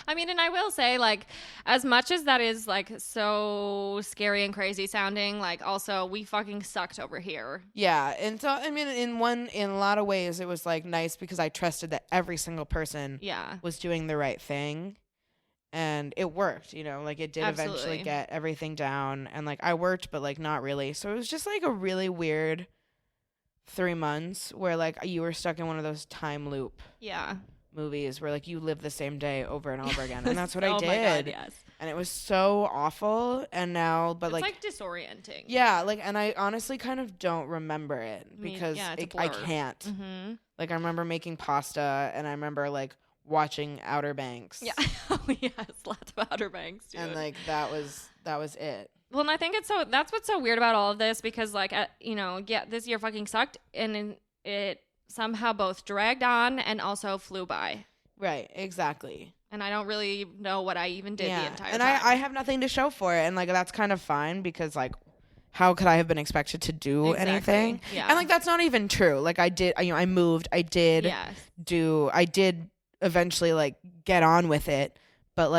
Speaker 1: I mean, and I will say, like, as much as that is like so scary and crazy sounding, like also we fucking sucked over here.
Speaker 2: Yeah, and so I mean, in a lot of ways, it was like nice because I trusted that every single person was doing the right thing, and it worked. You know, like it did eventually get everything down, and like I worked, but like not really. So it was just like a really weird 3 months where like you were stuck in one of those time loop.
Speaker 1: Yeah.
Speaker 2: Movies where like you live the same day over and over again, and that's what I
Speaker 1: Oh
Speaker 2: did.
Speaker 1: my God, yes.
Speaker 2: And it was so awful. And now, but
Speaker 1: it's
Speaker 2: like
Speaker 1: disorienting.
Speaker 2: Yeah, like, and I honestly kind of don't remember it because I can't.
Speaker 1: Mm-hmm.
Speaker 2: Like I remember making pasta, and I remember like watching Outer Banks.
Speaker 1: Yeah. Oh yes, lots of Outer Banks, dude.
Speaker 2: And like that was it.
Speaker 1: Well, and I think that's what's so weird about all of this, because like this year fucking sucked, and it somehow both dragged on and also flew by.
Speaker 2: Right, exactly.
Speaker 1: And I don't really know what I even did the entire
Speaker 2: time. And I have nothing to show for it, and like that's kind of fine, because like how could I have been expected to do anything?
Speaker 1: Yeah.
Speaker 2: And like that's not even true. Like I did, I moved, I did eventually like get on with it, but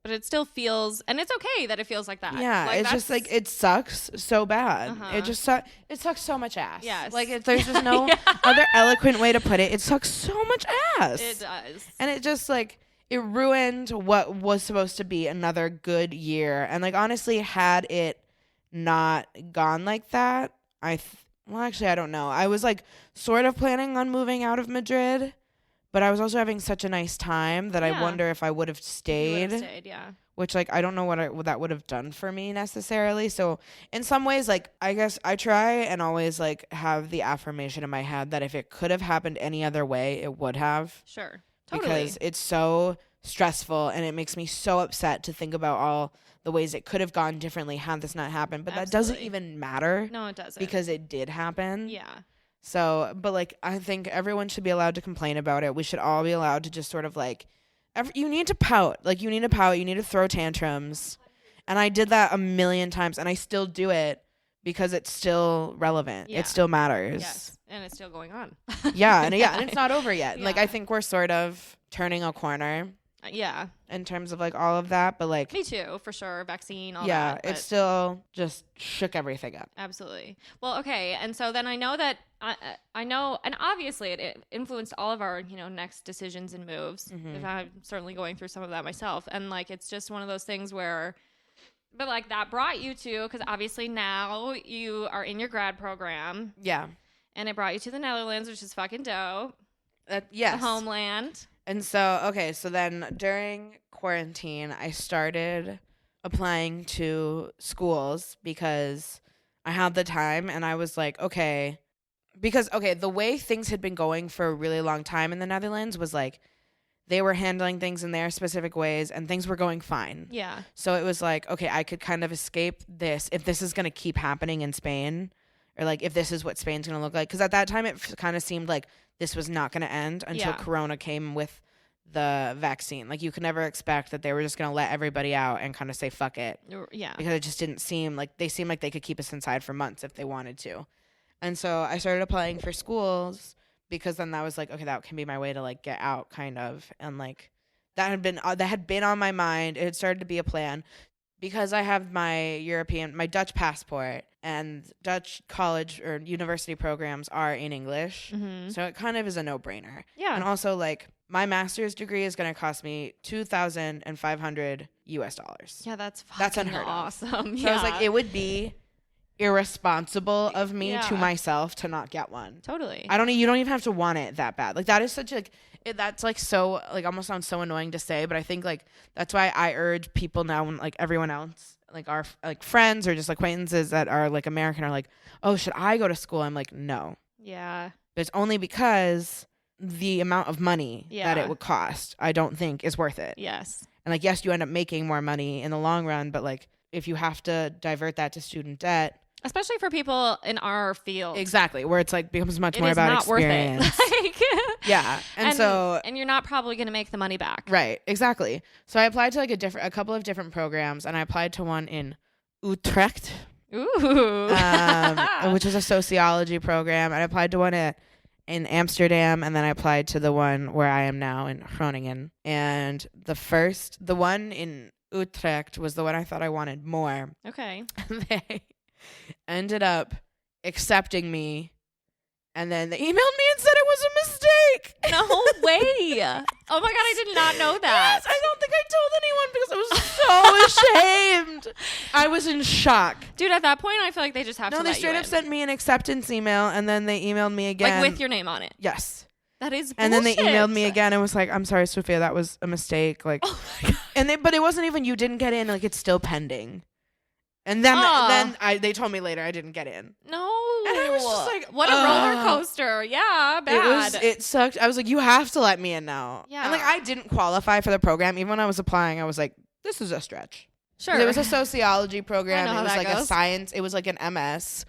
Speaker 1: it still feels, and it's okay that it feels like that.
Speaker 2: Yeah,
Speaker 1: like,
Speaker 2: it's just like it sucks so bad. It just it sucks so much ass.
Speaker 1: Yes.
Speaker 2: Like there's just no other eloquent way to put it. It sucks so much ass.
Speaker 1: It does.
Speaker 2: And it just like it ruined what was supposed to be another good year. And like honestly, had it not gone like that, well actually I don't know. I was like sort of planning on moving out of Madrid. But I was also having such a nice time that I wonder if I would have stayed.
Speaker 1: Yeah.
Speaker 2: Which, like, I don't know what that would have done for me necessarily. So, in some ways, like, I guess I try and always, like, have the affirmation in my head that if it could have happened any other way, it would have.
Speaker 1: Sure. Totally.
Speaker 2: Because it's so stressful, and it makes me so upset to think about all the ways it could have gone differently had this not happened. But that doesn't even matter.
Speaker 1: No, it doesn't.
Speaker 2: Because it did happen.
Speaker 1: Yeah.
Speaker 2: So, but like, I think everyone should be allowed to complain about it. We should all be allowed to just sort of like, you need to pout. Like, you need to pout. You need to throw tantrums. And I did that a million times, and I still do it because it's still relevant.
Speaker 1: Yeah.
Speaker 2: It still matters.
Speaker 1: Yes. And it's still going on.
Speaker 2: And it's not over yet. Yeah. Like, I think we're sort of turning a corner.
Speaker 1: Yeah.
Speaker 2: In terms of like all of that, but like
Speaker 1: me too, for sure. Vaccine, all that.
Speaker 2: Yeah, it still just shook everything up.
Speaker 1: Absolutely. Well, okay, and so then I know that I know, and obviously it influenced all of our next decisions and moves.
Speaker 2: Mm-hmm.
Speaker 1: I'm certainly going through some of that myself, and like it's just one of those things where, but like that brought you to, because obviously now you are in your grad program.
Speaker 2: Yeah.
Speaker 1: And it brought you to the Netherlands, which is fucking dope.
Speaker 2: Yes.
Speaker 1: The homeland.
Speaker 2: And so then during quarantine, I started applying to schools because I had the time, and I was like, the way things had been going for a really long time in the Netherlands was like they were handling things in their specific ways and things were going fine.
Speaker 1: Yeah.
Speaker 2: So it was like, okay, I could kind of escape this if this is going to keep happening in Spain, or like if this is what Spain's going to look like. Because at that time, it kind of seemed like this was not going to end until Corona came with the vaccine. Like you could never expect that they were just going to let everybody out and kind of say fuck it.
Speaker 1: Yeah.
Speaker 2: Because it just didn't seem like they could keep us inside for months if they wanted to. And so I started applying for schools because then that was like, okay, that can be my way to like get out kind of. And like that had been on my mind. It had started to be a plan because I have my Dutch passport, and Dutch college or university programs are in English.
Speaker 1: Mm-hmm.
Speaker 2: So it kind of is a no-brainer.
Speaker 1: Yeah.
Speaker 2: And also like my master's degree is going to cost me $2,500 US.
Speaker 1: Yeah, that's
Speaker 2: That's
Speaker 1: fucking
Speaker 2: unheard of.
Speaker 1: awesome.
Speaker 2: So I was like, it would be irresponsible of me
Speaker 1: Yeah.
Speaker 2: to myself to not get one.
Speaker 1: Totally.
Speaker 2: You don't even have to want it that bad. Like that is such like that's like so like almost sounds so annoying to say, but I think like that's why I urge people now, when like everyone else, like our like friends or just acquaintances that are like American are like, oh, should I go to school? I'm like, no.
Speaker 1: Yeah.
Speaker 2: But it's only because the amount of money that
Speaker 1: Yeah.
Speaker 2: it would cost, I don't think is worth it.
Speaker 1: Yes.
Speaker 2: And like, yes, you end up making more money in the long run, but like if you have to divert that to student debt,
Speaker 1: Especially for people in our field.
Speaker 2: exactly, where it's like becomes much
Speaker 1: It
Speaker 2: more
Speaker 1: is
Speaker 2: about
Speaker 1: not
Speaker 2: experience.
Speaker 1: worth it. Like,
Speaker 2: Yeah. And so
Speaker 1: and you're not probably going to make the money back.
Speaker 2: right, exactly. So I applied to like a couple of different programs, and I applied to one in Utrecht,
Speaker 1: Ooh.
Speaker 2: which is a sociology program. I applied to one in Amsterdam, and then I applied to the one where I am now in Groningen. And the one in Utrecht was the one I thought I wanted more.
Speaker 1: Okay.
Speaker 2: They ended up accepting me, and then they emailed me and said it was a mistake.
Speaker 1: No way. Oh my God, I did not know that.
Speaker 2: Yes, I don't think I told anyone because I was so ashamed. I was in shock.
Speaker 1: Dude, at that point, I feel like they just have
Speaker 2: No,
Speaker 1: to
Speaker 2: they
Speaker 1: let
Speaker 2: straight
Speaker 1: you
Speaker 2: up
Speaker 1: in.
Speaker 2: sent me an acceptance email, and then they emailed me again.
Speaker 1: Like with your name on it.
Speaker 2: Yes.
Speaker 1: That is
Speaker 2: And then they
Speaker 1: bullshit.
Speaker 2: emailed me again and was like, I'm sorry, Sophia, that was a mistake. Like,
Speaker 1: Oh my God.
Speaker 2: but it wasn't even you didn't get in, like it's still pending. And then they told me later I didn't get in.
Speaker 1: No.
Speaker 2: And I was just like,
Speaker 1: what a roller coaster. Yeah, bad.
Speaker 2: It sucked. I was like, you have to let me in now.
Speaker 1: Yeah.
Speaker 2: And like I didn't qualify for the program. Even when I was applying, I was like, this is a stretch.
Speaker 1: Sure.
Speaker 2: 'Cause it was a sociology program.
Speaker 1: I know
Speaker 2: It
Speaker 1: how
Speaker 2: was
Speaker 1: that
Speaker 2: like a
Speaker 1: goes.
Speaker 2: science. It was like an MS,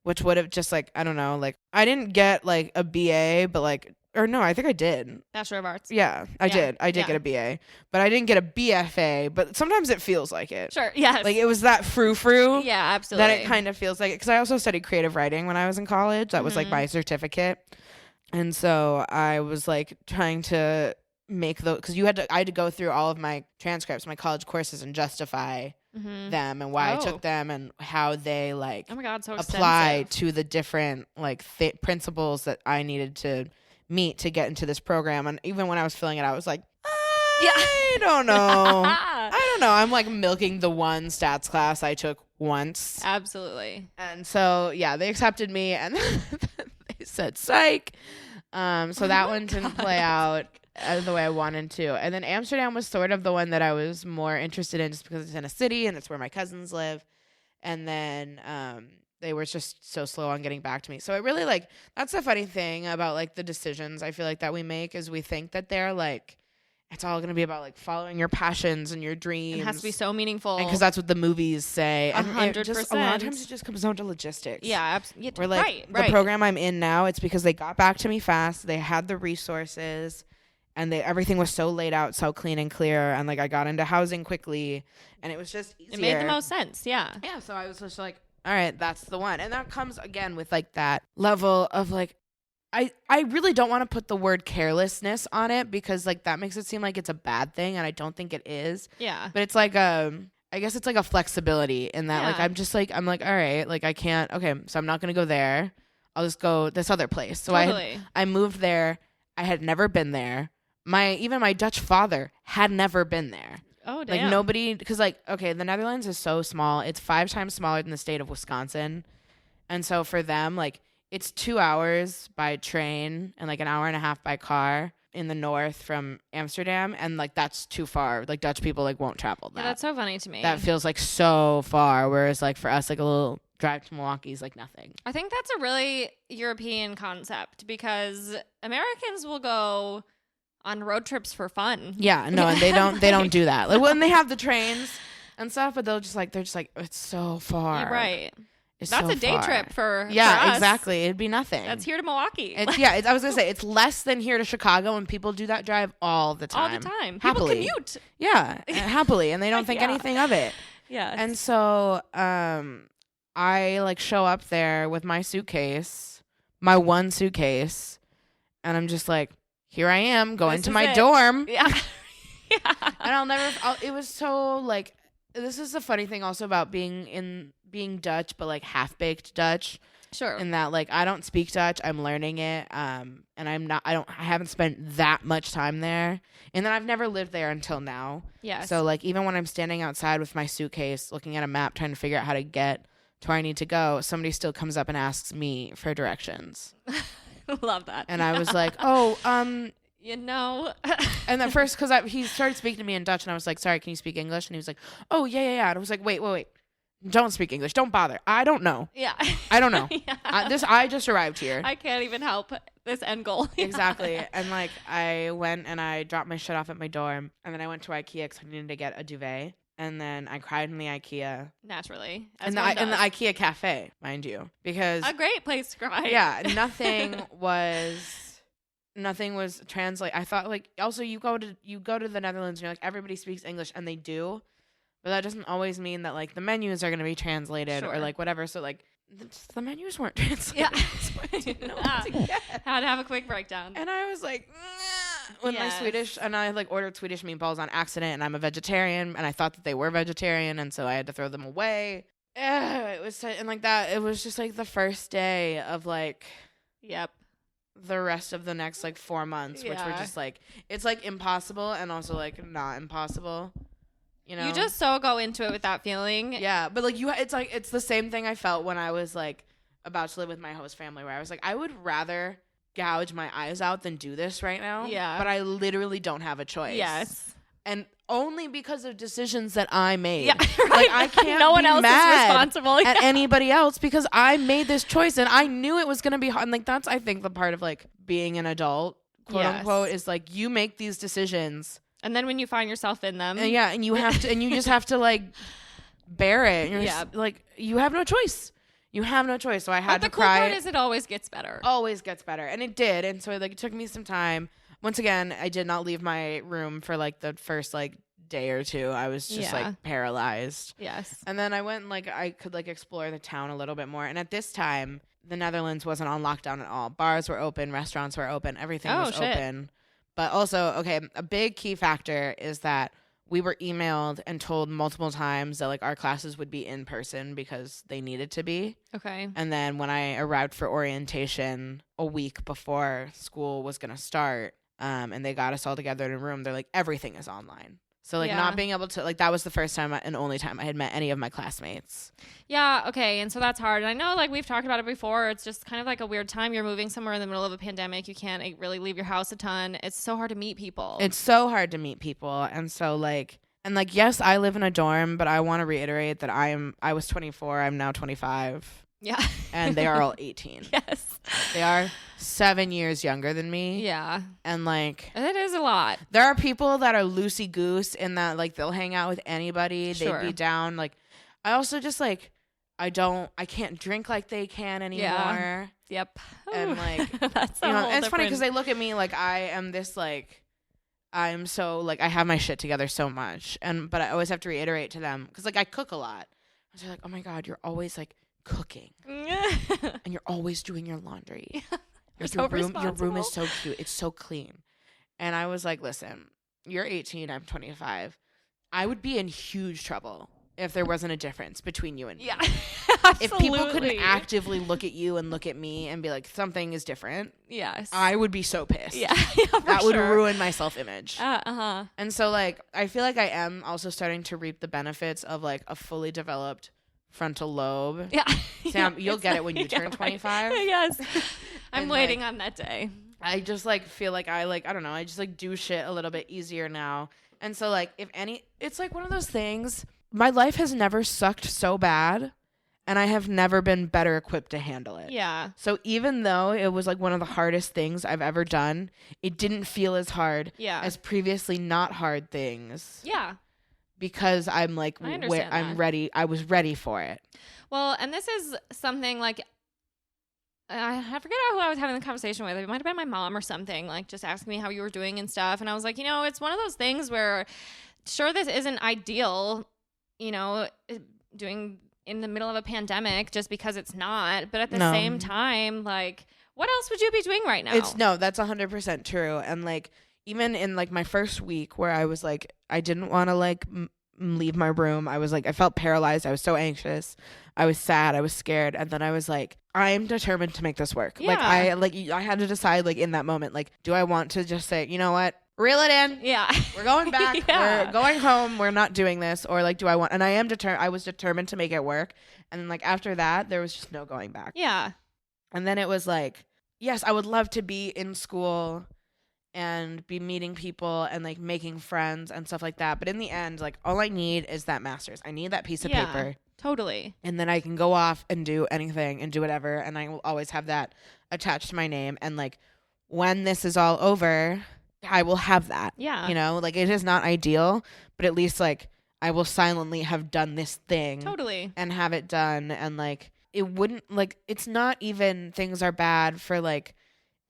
Speaker 2: which would have just like, I don't know, like I didn't get like a BA, but like, or no, I think I did.
Speaker 1: Bachelor of Arts.
Speaker 2: Yeah, I did. I did
Speaker 1: yeah.
Speaker 2: get a BA, but I didn't get a BFA. But sometimes it feels like it.
Speaker 1: Sure. Yes.
Speaker 2: Like it was that frou-frou.
Speaker 1: Yeah, absolutely.
Speaker 2: That it kind of feels like it. Because I also studied creative writing when I was in college. That was like my certificate. And so I was like trying to make those, because I had to go through all of my transcripts, my college courses, and justify them and why I took them and how they like
Speaker 1: Oh my God, so
Speaker 2: apply
Speaker 1: extensive.
Speaker 2: to the different like principles that I needed to meet to get into this program. And even when I was filling it out, I was like, I don't know. I don't know. I'm like milking the one stats class I took once.
Speaker 1: Absolutely.
Speaker 2: And so, yeah, they accepted me, and then they said, psych. So that one didn't play out the way I wanted to. And then Amsterdam was sort of the one that I was more interested in just because it's in a city and it's where my cousins live. And then they were just so slow on getting back to me. So it really like, that's the funny thing about like the decisions I feel like that we make is we think that they're like, it's all going to be about like following your passions and your dreams.
Speaker 1: It has to be so meaningful.
Speaker 2: Because that's what the movies say. And it just, a lot of
Speaker 1: 100%.
Speaker 2: times it just comes down to logistics.
Speaker 1: Yeah, absolutely.
Speaker 2: We're like, the program I'm in now, it's because they got back to me fast. They had the resources, and everything was so laid out, so clean and clear. And like I got into housing quickly, and it was just easier.
Speaker 1: It made the most sense. Yeah.
Speaker 2: Yeah, so I was just like, all right, that's the one. And that comes again with like that level of like, I really don't want to put the word carelessness on it because like that makes it seem like it's a bad thing, and I don't think it is.
Speaker 1: Yeah.
Speaker 2: But it's like I guess it's like a flexibility in that like I'm like all right, like I can't, okay, so I'm not gonna go there. I'll just go this other place. So
Speaker 1: Totally.
Speaker 2: I moved there. I had never been there. Even my Dutch father had never been there.
Speaker 1: Oh, damn.
Speaker 2: Like nobody, because like, okay, the Netherlands is so small. It's 5 times smaller than the state of Wisconsin. And so for them, like it's 2 hours by train and like an hour and a half by car in the north from Amsterdam. And like, that's too far. Like Dutch people like won't travel that.
Speaker 1: Yeah, that's so funny to me.
Speaker 2: That feels like so far. Whereas like for us, like a little drive to Milwaukee is like nothing.
Speaker 1: I think that's a really European concept because Americans will go on road trips for fun.
Speaker 2: Yeah, no, and they don't do that. Like when they have the trains and stuff, but they're just like it's so far.
Speaker 1: You're right.
Speaker 2: It's
Speaker 1: That's
Speaker 2: so
Speaker 1: a day
Speaker 2: far.
Speaker 1: trip for
Speaker 2: Yeah,
Speaker 1: us.
Speaker 2: exactly. It'd be nothing.
Speaker 1: That's here to Milwaukee.
Speaker 2: I was gonna say it's less than here to Chicago, and people do that drive all the time.
Speaker 1: All the time.
Speaker 2: Happily.
Speaker 1: People commute.
Speaker 2: Yeah, happily, and they don't think
Speaker 1: Yeah.
Speaker 2: anything of it.
Speaker 1: Yeah.
Speaker 2: And so, I like show up there with my suitcase, my one suitcase, and I'm just like, here I am going
Speaker 1: This
Speaker 2: to
Speaker 1: is
Speaker 2: my
Speaker 1: it.
Speaker 2: dorm.
Speaker 1: Yeah. Yeah.
Speaker 2: And it was so like, this is the funny thing also about being Dutch, but like half-baked Dutch.
Speaker 1: Sure.
Speaker 2: In that, like, I don't speak Dutch. I'm learning it. And I haven't spent that much time there. And then I've never lived there until now.
Speaker 1: Yes.
Speaker 2: So, like, even when I'm standing outside with my suitcase, looking at a map, trying to figure out how to get to where I need to go, somebody still comes up and asks me for directions.
Speaker 1: Love that.
Speaker 2: And I was like, oh,
Speaker 1: you know.
Speaker 2: and at first, because he started speaking to me in Dutch, and I was like, sorry, can you speak English? And he was like, oh, yeah. And I was like, wait. Don't speak English. Don't bother. I don't know.
Speaker 1: Yeah.
Speaker 2: I don't know.
Speaker 1: Yeah.
Speaker 2: I just arrived here.
Speaker 1: I can't even help this end goal.
Speaker 2: Exactly. And like I went and I dropped my shit off at my dorm, and then I went to IKEA because I needed to get a duvet, and then I cried in the IKEA.
Speaker 1: Naturally.
Speaker 2: In the IKEA cafe, mind you, because
Speaker 1: a great place to cry.
Speaker 2: Yeah, nothing was translate. I thought like also you go to the Netherlands and you're like everybody speaks English, and they do. But that doesn't always mean that, like, the menus are going to be translated or, like, whatever. So, like, the menus weren't translated.
Speaker 1: Yeah.
Speaker 2: So I didn't know what to get.
Speaker 1: Had to have a quick breakdown.
Speaker 2: And I was like, nah. When my Swedish, and I, like, ordered Swedish meatballs on accident, and I'm a vegetarian, and I thought that they were vegetarian, and so I had to throw them away. It was, and, like, that, it was just, like, the first day of, like,
Speaker 1: yep,
Speaker 2: the rest of the next, like, 4 months, which were just, like, it's, like, impossible and also, like, not impossible. You know?
Speaker 1: You just so go into it with that feeling.
Speaker 2: Yeah, but like it's the same thing I felt when I was like about to live with my host family, where I was like, I would rather gouge my eyes out than do this right now.
Speaker 1: Yeah.
Speaker 2: But I literally don't have a choice.
Speaker 1: Yes.
Speaker 2: And only because of decisions that I made.
Speaker 1: Yeah, right.
Speaker 2: Like I can't
Speaker 1: no one
Speaker 2: be
Speaker 1: else
Speaker 2: mad
Speaker 1: is responsible
Speaker 2: at anybody else because I made this choice and I knew it was gonna be hard. And like that's I think the part of like being an adult, quote unquote, is like you make these decisions.
Speaker 1: And then when you find yourself in them.
Speaker 2: And you have to, and you just have to like bear it. And you're like, you have no choice. You have no choice. So I had to cry.
Speaker 1: The cool part is it always gets better.
Speaker 2: Always gets better. And it did. And so like it took me some time. Once again, I did not leave my room for like the first like day or two. I was just like paralyzed.
Speaker 1: Yes.
Speaker 2: And then I went and like I could like explore the town a little bit more. And at this time, the Netherlands wasn't on lockdown at all. Bars were open, restaurants were open, everything was open. But also, okay, a big key factor is that we were emailed and told multiple times that like our classes would be in person because they needed to be.
Speaker 1: Okay.
Speaker 2: And then when I arrived for orientation a week before school was going to start, and they got us all together in a room, they're like, everything is online. So, like, not being able to, like, that was the first time and only time I had met any of my classmates.
Speaker 1: Yeah, okay, and so that's hard. And I know, like, we've talked about it before. It's just kind of like a weird time. You're moving somewhere in the middle of a pandemic. You can't really leave your house a ton. It's so hard to meet people.
Speaker 2: It's so hard to meet people. And so, like, yes, I live in a dorm, but I want to reiterate that I was 24. I'm now 25.
Speaker 1: Yeah.
Speaker 2: And they are all 18.
Speaker 1: Yes.
Speaker 2: They are 7 years younger than me.
Speaker 1: Yeah.
Speaker 2: And like
Speaker 1: it is a lot.
Speaker 2: There are people that are loosey goose in that like they'll hang out with anybody.
Speaker 1: Sure.
Speaker 2: They'd be down. Like I also just like I can't drink like they can anymore.
Speaker 1: Yeah. Yep.
Speaker 2: And like
Speaker 1: that's
Speaker 2: it's funny because they look at me like I am this like I'm so like I have my shit together so much. But I always have to reiterate to them because like I cook a lot. They're like, oh my God, you're always like cooking and you're always doing your laundry. Your room is so cute. It's so clean. And I was like, listen, you're 18, I'm 25. I would be in huge trouble if there wasn't a difference between you and me.
Speaker 1: Yeah.
Speaker 2: If people couldn't actively look at you and look at me and be like, something is different.
Speaker 1: Yes.
Speaker 2: I would be so pissed.
Speaker 1: Yeah.
Speaker 2: That would ruin my self-image.
Speaker 1: Uh-huh.
Speaker 2: And so like I feel like I am also starting to reap the benefits of like a fully developed frontal lobe.
Speaker 1: Yeah.
Speaker 2: Sam, you'll get it when you turn 25.
Speaker 1: Right. Yes. I'm
Speaker 2: And,
Speaker 1: waiting
Speaker 2: like,
Speaker 1: on that day.
Speaker 2: I just like feel like I don't know, I just like do shit a little bit easier now. And so like it's like one of those things. My life has never sucked so bad and I have never been better equipped to handle it.
Speaker 1: Yeah.
Speaker 2: So even though it was like one of the hardest things I've ever done, it didn't feel as hard as previously not hard things.
Speaker 1: Yeah.
Speaker 2: Because I'm like I was ready for it.
Speaker 1: Well, and this is something like I forget who I was having the conversation with. It might have been my mom or something, like just asking me how you were doing and stuff. And I was like, it's one of those things where sure, this isn't ideal, doing in the middle of a pandemic just because it's not. But at the
Speaker 2: No.
Speaker 1: same time, like, what else would you be doing right now?
Speaker 2: That's 100% true. And like, even in like my first week where I was like, I didn't want to like leave my room. I was like, I felt paralyzed. I was so anxious. I was sad. I was scared. And then I was like, I am determined to make this work.
Speaker 1: Yeah.
Speaker 2: I had to decide like in that moment, like, do I want to just say, you know what? Reel it in.
Speaker 1: Yeah.
Speaker 2: We're going back.
Speaker 1: Yeah.
Speaker 2: We're going home. We're not doing this. Or like, do I want, and I was determined to make it work. And then like after that, there was just no going back.
Speaker 1: Yeah.
Speaker 2: And then it was like, yes, I would love to be in school and be meeting people and like making friends and stuff like that. But in the end, like all I need is that master's. I need that piece of paper.
Speaker 1: Totally.
Speaker 2: And then I can go off and do anything and do whatever. And I will always have that attached to my name. And like when this is all over, I will have that.
Speaker 1: Yeah.
Speaker 2: You know, like it is not ideal, but at least like I will silently have done this thing.
Speaker 1: Totally.
Speaker 2: And have it done. And like it wouldn't like, it's not even things are bad for like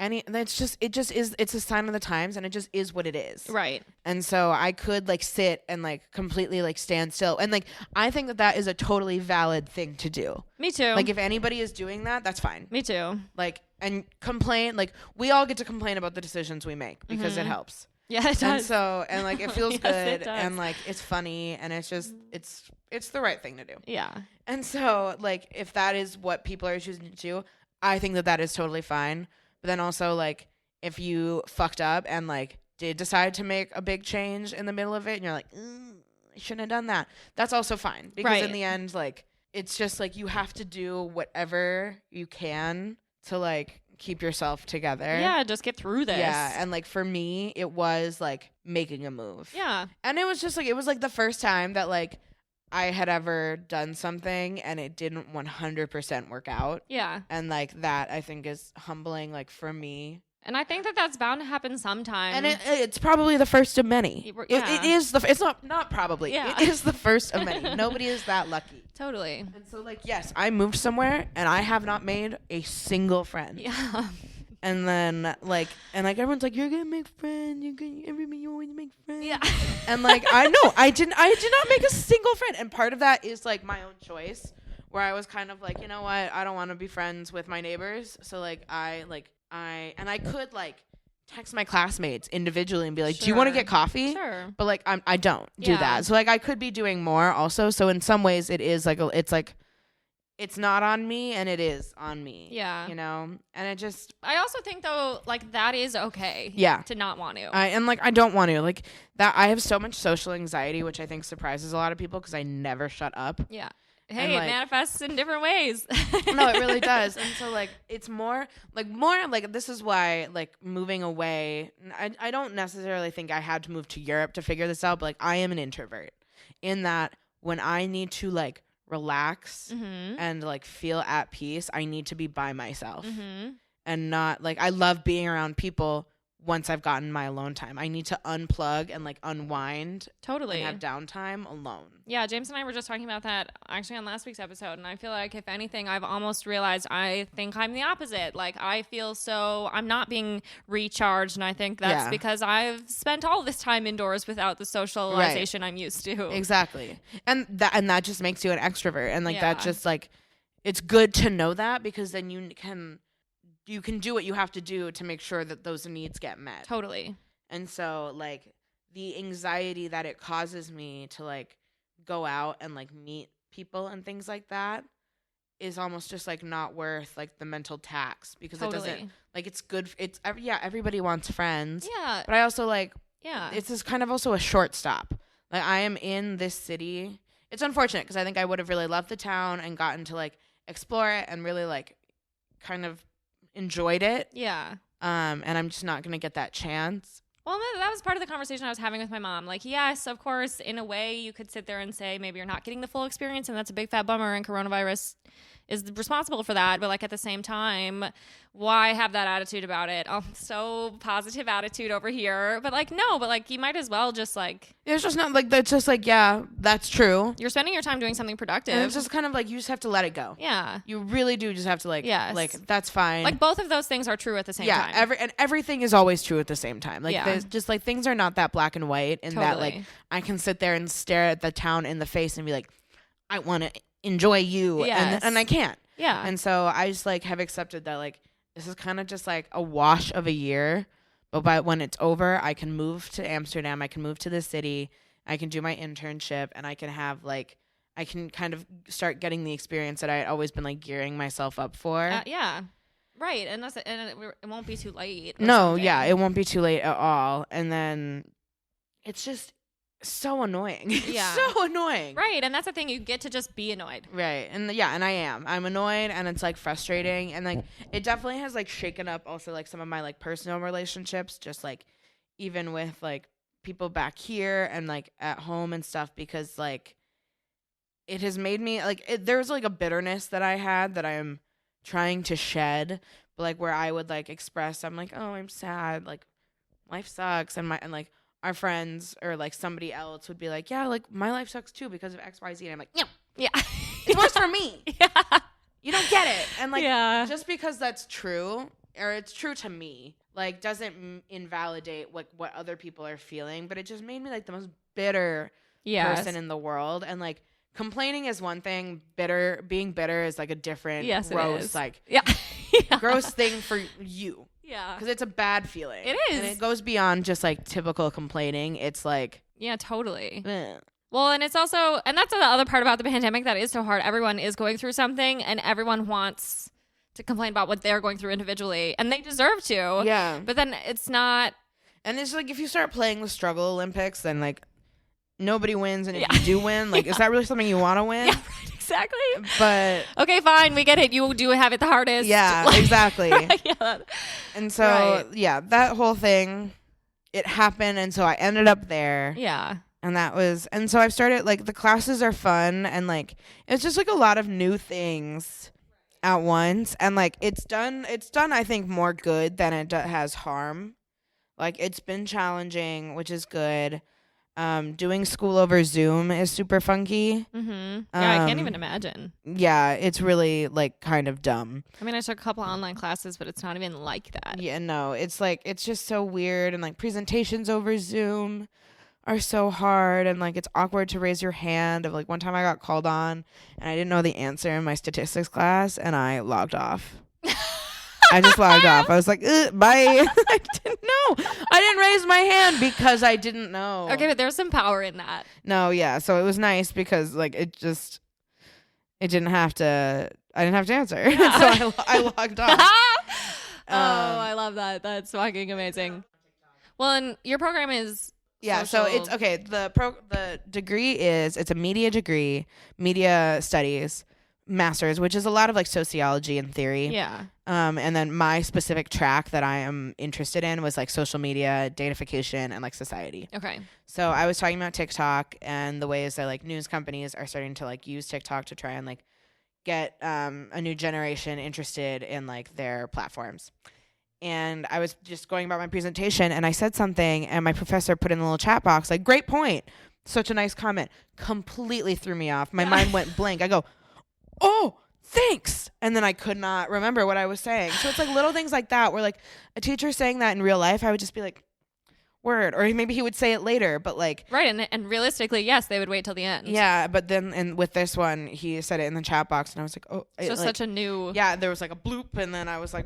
Speaker 2: it's a sign of the times, and it just is what it is.
Speaker 1: Right.
Speaker 2: And so I could like sit and like completely like stand still. And like, I think that is a totally valid thing to do.
Speaker 1: Me too.
Speaker 2: Like if anybody is doing that, that's fine.
Speaker 1: Me too.
Speaker 2: Like, and complain, like we all get to complain about the decisions we make because it helps.
Speaker 1: Yeah, it does.
Speaker 2: And so, and like, it feels
Speaker 1: Yes,
Speaker 2: good
Speaker 1: it does.
Speaker 2: and like, it's funny and it's just, it's the right thing to do.
Speaker 1: Yeah.
Speaker 2: And so like, if that is what people are choosing to do, I think that is totally fine. But then also like, if you fucked up and like did decide to make a big change in the middle of it and you're like, I shouldn't have done that. That's also fine. Because in the end, like, it's just like you have to do whatever you can to like keep yourself together.
Speaker 1: Yeah, just get through this.
Speaker 2: Yeah. And like for me, it was like making a move.
Speaker 1: Yeah.
Speaker 2: And it was just like, it was like the first time that like I had ever done something and it didn't 100% work out.
Speaker 1: Yeah.
Speaker 2: And like that I think is humbling, like for me.
Speaker 1: And I think that that's bound to happen sometime.
Speaker 2: And it's probably the first of many.
Speaker 1: Yeah.
Speaker 2: It is it's not probably.
Speaker 1: Yeah.
Speaker 2: It is the first of many. Nobody is that lucky.
Speaker 1: Totally.
Speaker 2: And so like, yes, I moved somewhere and I have not made a single friend.
Speaker 1: Yeah.
Speaker 2: And then like, everyone's like, you're gonna make friends. You always make friends.
Speaker 1: Yeah.
Speaker 2: And like, I did not make a single friend. And part of that is like my own choice, where I was kind of like, you know what, I don't want to be friends with my neighbors. So like, I could like text my classmates individually and be like, do you want to get coffee?
Speaker 1: Sure.
Speaker 2: But like, I don't do
Speaker 1: Yeah.
Speaker 2: that. So like, I could be doing more also. So in some ways, it is like it's not on me and it is on me.
Speaker 1: Yeah.
Speaker 2: You know? And it just,
Speaker 1: I also think though, like that is okay.
Speaker 2: Yeah.
Speaker 1: To not want to.
Speaker 2: and like, I don't want to like that. I have so much social anxiety, which I think surprises a lot of people because I never shut up.
Speaker 1: Yeah. Hey,
Speaker 2: like-
Speaker 1: it manifests in different ways.
Speaker 2: No, it really does. And so like, it's more like this is why like moving away, I don't necessarily think I had to move to Europe to figure this out, but like I am an introvert in that when I need to like relax and like feel at peace, I need to be by myself and not like, I love being around people once I've gotten my alone time. I need to unplug and like unwind
Speaker 1: Totally.
Speaker 2: and have downtime alone.
Speaker 1: Yeah, James and I were just talking about that actually on last week's episode, and I feel like if anything, I've almost realized I think I'm the opposite. Like I feel so I'm not being recharged, and I think that's because I've spent all this time indoors without the socialization I'm used to.
Speaker 2: Exactly. And that just makes you an extrovert, and like that
Speaker 1: Yeah.
Speaker 2: just like, it's good to know that because then you can do what you have to do to make sure that those needs get met.
Speaker 1: Totally.
Speaker 2: And so like the anxiety that it causes me to like go out and like meet people and things like that is almost just like not worth like the mental tax because it doesn't like, it's good. Everybody wants friends.
Speaker 1: Yeah.
Speaker 2: But I also like,
Speaker 1: Yeah.
Speaker 2: it's just kind of also a short stop. Like I am in this city. It's unfortunate because I think I would have really loved the town and gotten to like explore it and really like kind of enjoyed it.
Speaker 1: Yeah.
Speaker 2: And I'm just not going to get that chance.
Speaker 1: Well, that was part of the conversation I was having with my mom. Like, yes, of course, in a way, you could sit there and say maybe you're not getting the full experience, and that's a big fat bummer, and coronavirus is responsible for that. But like at the same time, why have that attitude about it? Oh, so positive attitude over here. But like, no, but like you might as well just like.
Speaker 2: It's just not like, that's just like, yeah, that's true.
Speaker 1: You're spending your time doing something productive.
Speaker 2: And it's just kind of like, you just have to let it go.
Speaker 1: Yeah.
Speaker 2: You really do just have to like,
Speaker 1: Yes.
Speaker 2: like, that's fine.
Speaker 1: Like both of those things are true at the same time.
Speaker 2: And everything is always true at the same time. Like,
Speaker 1: Yeah.
Speaker 2: there's just like, things are not that black and white, and that like,
Speaker 1: Totally.
Speaker 2: I can sit there and stare at the town in the face and be like, I want to enjoy you.
Speaker 1: Yes.
Speaker 2: And I can't.
Speaker 1: Yeah.
Speaker 2: And so I just like have accepted that like this is kind of just like a wash of a year, but when it's over, I can move to Amsterdam, I can move to the city, I can do my internship, and I can have like I can kind of start getting the experience that I had always been like gearing myself up for.
Speaker 1: Yeah. Right. And it won't be too late.
Speaker 2: No, yeah, it won't be too late at all. And then it's just so annoying.
Speaker 1: Yeah.
Speaker 2: So annoying.
Speaker 1: Right. And that's the thing. You get to just be annoyed.
Speaker 2: Right. And yeah, and I'm annoyed, and it's like frustrating, and like it definitely has like shaken up also like some of my like personal relationships, just like even with like people back here and like at home and stuff, because like it has made me like there's like a bitterness that I had that I am trying to shed, but like where I would like express I'm like, oh, I'm sad, like life sucks, and like our friends or like somebody else would be like, yeah, like my life sucks too because of XYZ, and I'm like, no,
Speaker 1: Yeah.
Speaker 2: it's worse for me.
Speaker 1: Yeah.
Speaker 2: You don't get it. And like
Speaker 1: just
Speaker 2: because that's true, or it's true to me, like doesn't invalidate what other people are feeling, but it just made me like the most bitter person in the world. And like complaining is one thing, being bitter is like a different gross like gross thing for you.
Speaker 1: Yeah.
Speaker 2: Because it's a bad feeling.
Speaker 1: It is.
Speaker 2: And it goes beyond just like typical complaining. It's like
Speaker 1: yeah, totally.
Speaker 2: eh.
Speaker 1: Well, and it's also, and that's the other part about the pandemic that is so hard. Everyone is going through something, and everyone wants to complain about what they're going through individually, and they deserve to.
Speaker 2: Yeah.
Speaker 1: But then it's not.
Speaker 2: And it's like if you start playing the struggle Olympics, then like nobody wins, and if you do win, like is that really something you want to win?
Speaker 1: Yeah, right, exactly.
Speaker 2: But
Speaker 1: okay, fine, we get it. You do have it the hardest.
Speaker 2: yeah,
Speaker 1: Like,
Speaker 2: exactly.
Speaker 1: yeah.
Speaker 2: And so
Speaker 1: Right.
Speaker 2: that whole thing, it happened, and so I ended up there.
Speaker 1: Yeah.
Speaker 2: And so I've started like the classes are fun, and like it's just like a lot of new things at once, and like it's done I think more good than it has harm. Like it's been challenging, which is good. Doing school over Zoom is super funky.
Speaker 1: Mm-hmm. Yeah, I can't even imagine.
Speaker 2: Yeah, it's really like kind of dumb.
Speaker 1: I mean, I took a couple online classes, but it's not even like that.
Speaker 2: Yeah, no, it's like it's just so weird, and like presentations over Zoom are so hard, and like it's awkward to raise your hand. Of like one time I got called on and I didn't know the answer in my statistics class, and I logged off. I just logged off. I was like, bye. I didn't know. I didn't raise my hand because I didn't know.
Speaker 1: Okay, but there's some power in that.
Speaker 2: No, yeah. So it was nice because like it didn't have to. I didn't have to answer.
Speaker 1: Yeah.
Speaker 2: So I logged off.
Speaker 1: I love that. That's fucking amazing. Well, and your program is
Speaker 2: yeah.
Speaker 1: social.
Speaker 2: So it's okay. The degree it's a media degree, media studies, master's, which is a lot of like sociology and theory.
Speaker 1: Yeah.
Speaker 2: And then my specific track that I am interested in was like social media, datafication, and like society.
Speaker 1: Okay.
Speaker 2: So I was talking about TikTok and the ways that like news companies are starting to like use TikTok to try and like get a new generation interested in like their platforms. And I was just going about my presentation, and I said something, and my professor put in a little chat box like, "Great point. Such a nice comment." Completely threw me off. My mind went blank. I go, "Oh, thanks." And then I could not remember what I was saying. So it's like little things like that where like a teacher saying that in real life, I would just be like, word. Or maybe he would say it later, but like.
Speaker 1: Right. And realistically, yes, they would wait till the end.
Speaker 2: Yeah. But then and with this one, he said it in the chat box, and I was like, oh.
Speaker 1: So such a new.
Speaker 2: Yeah. There was like a bloop, and then I was like,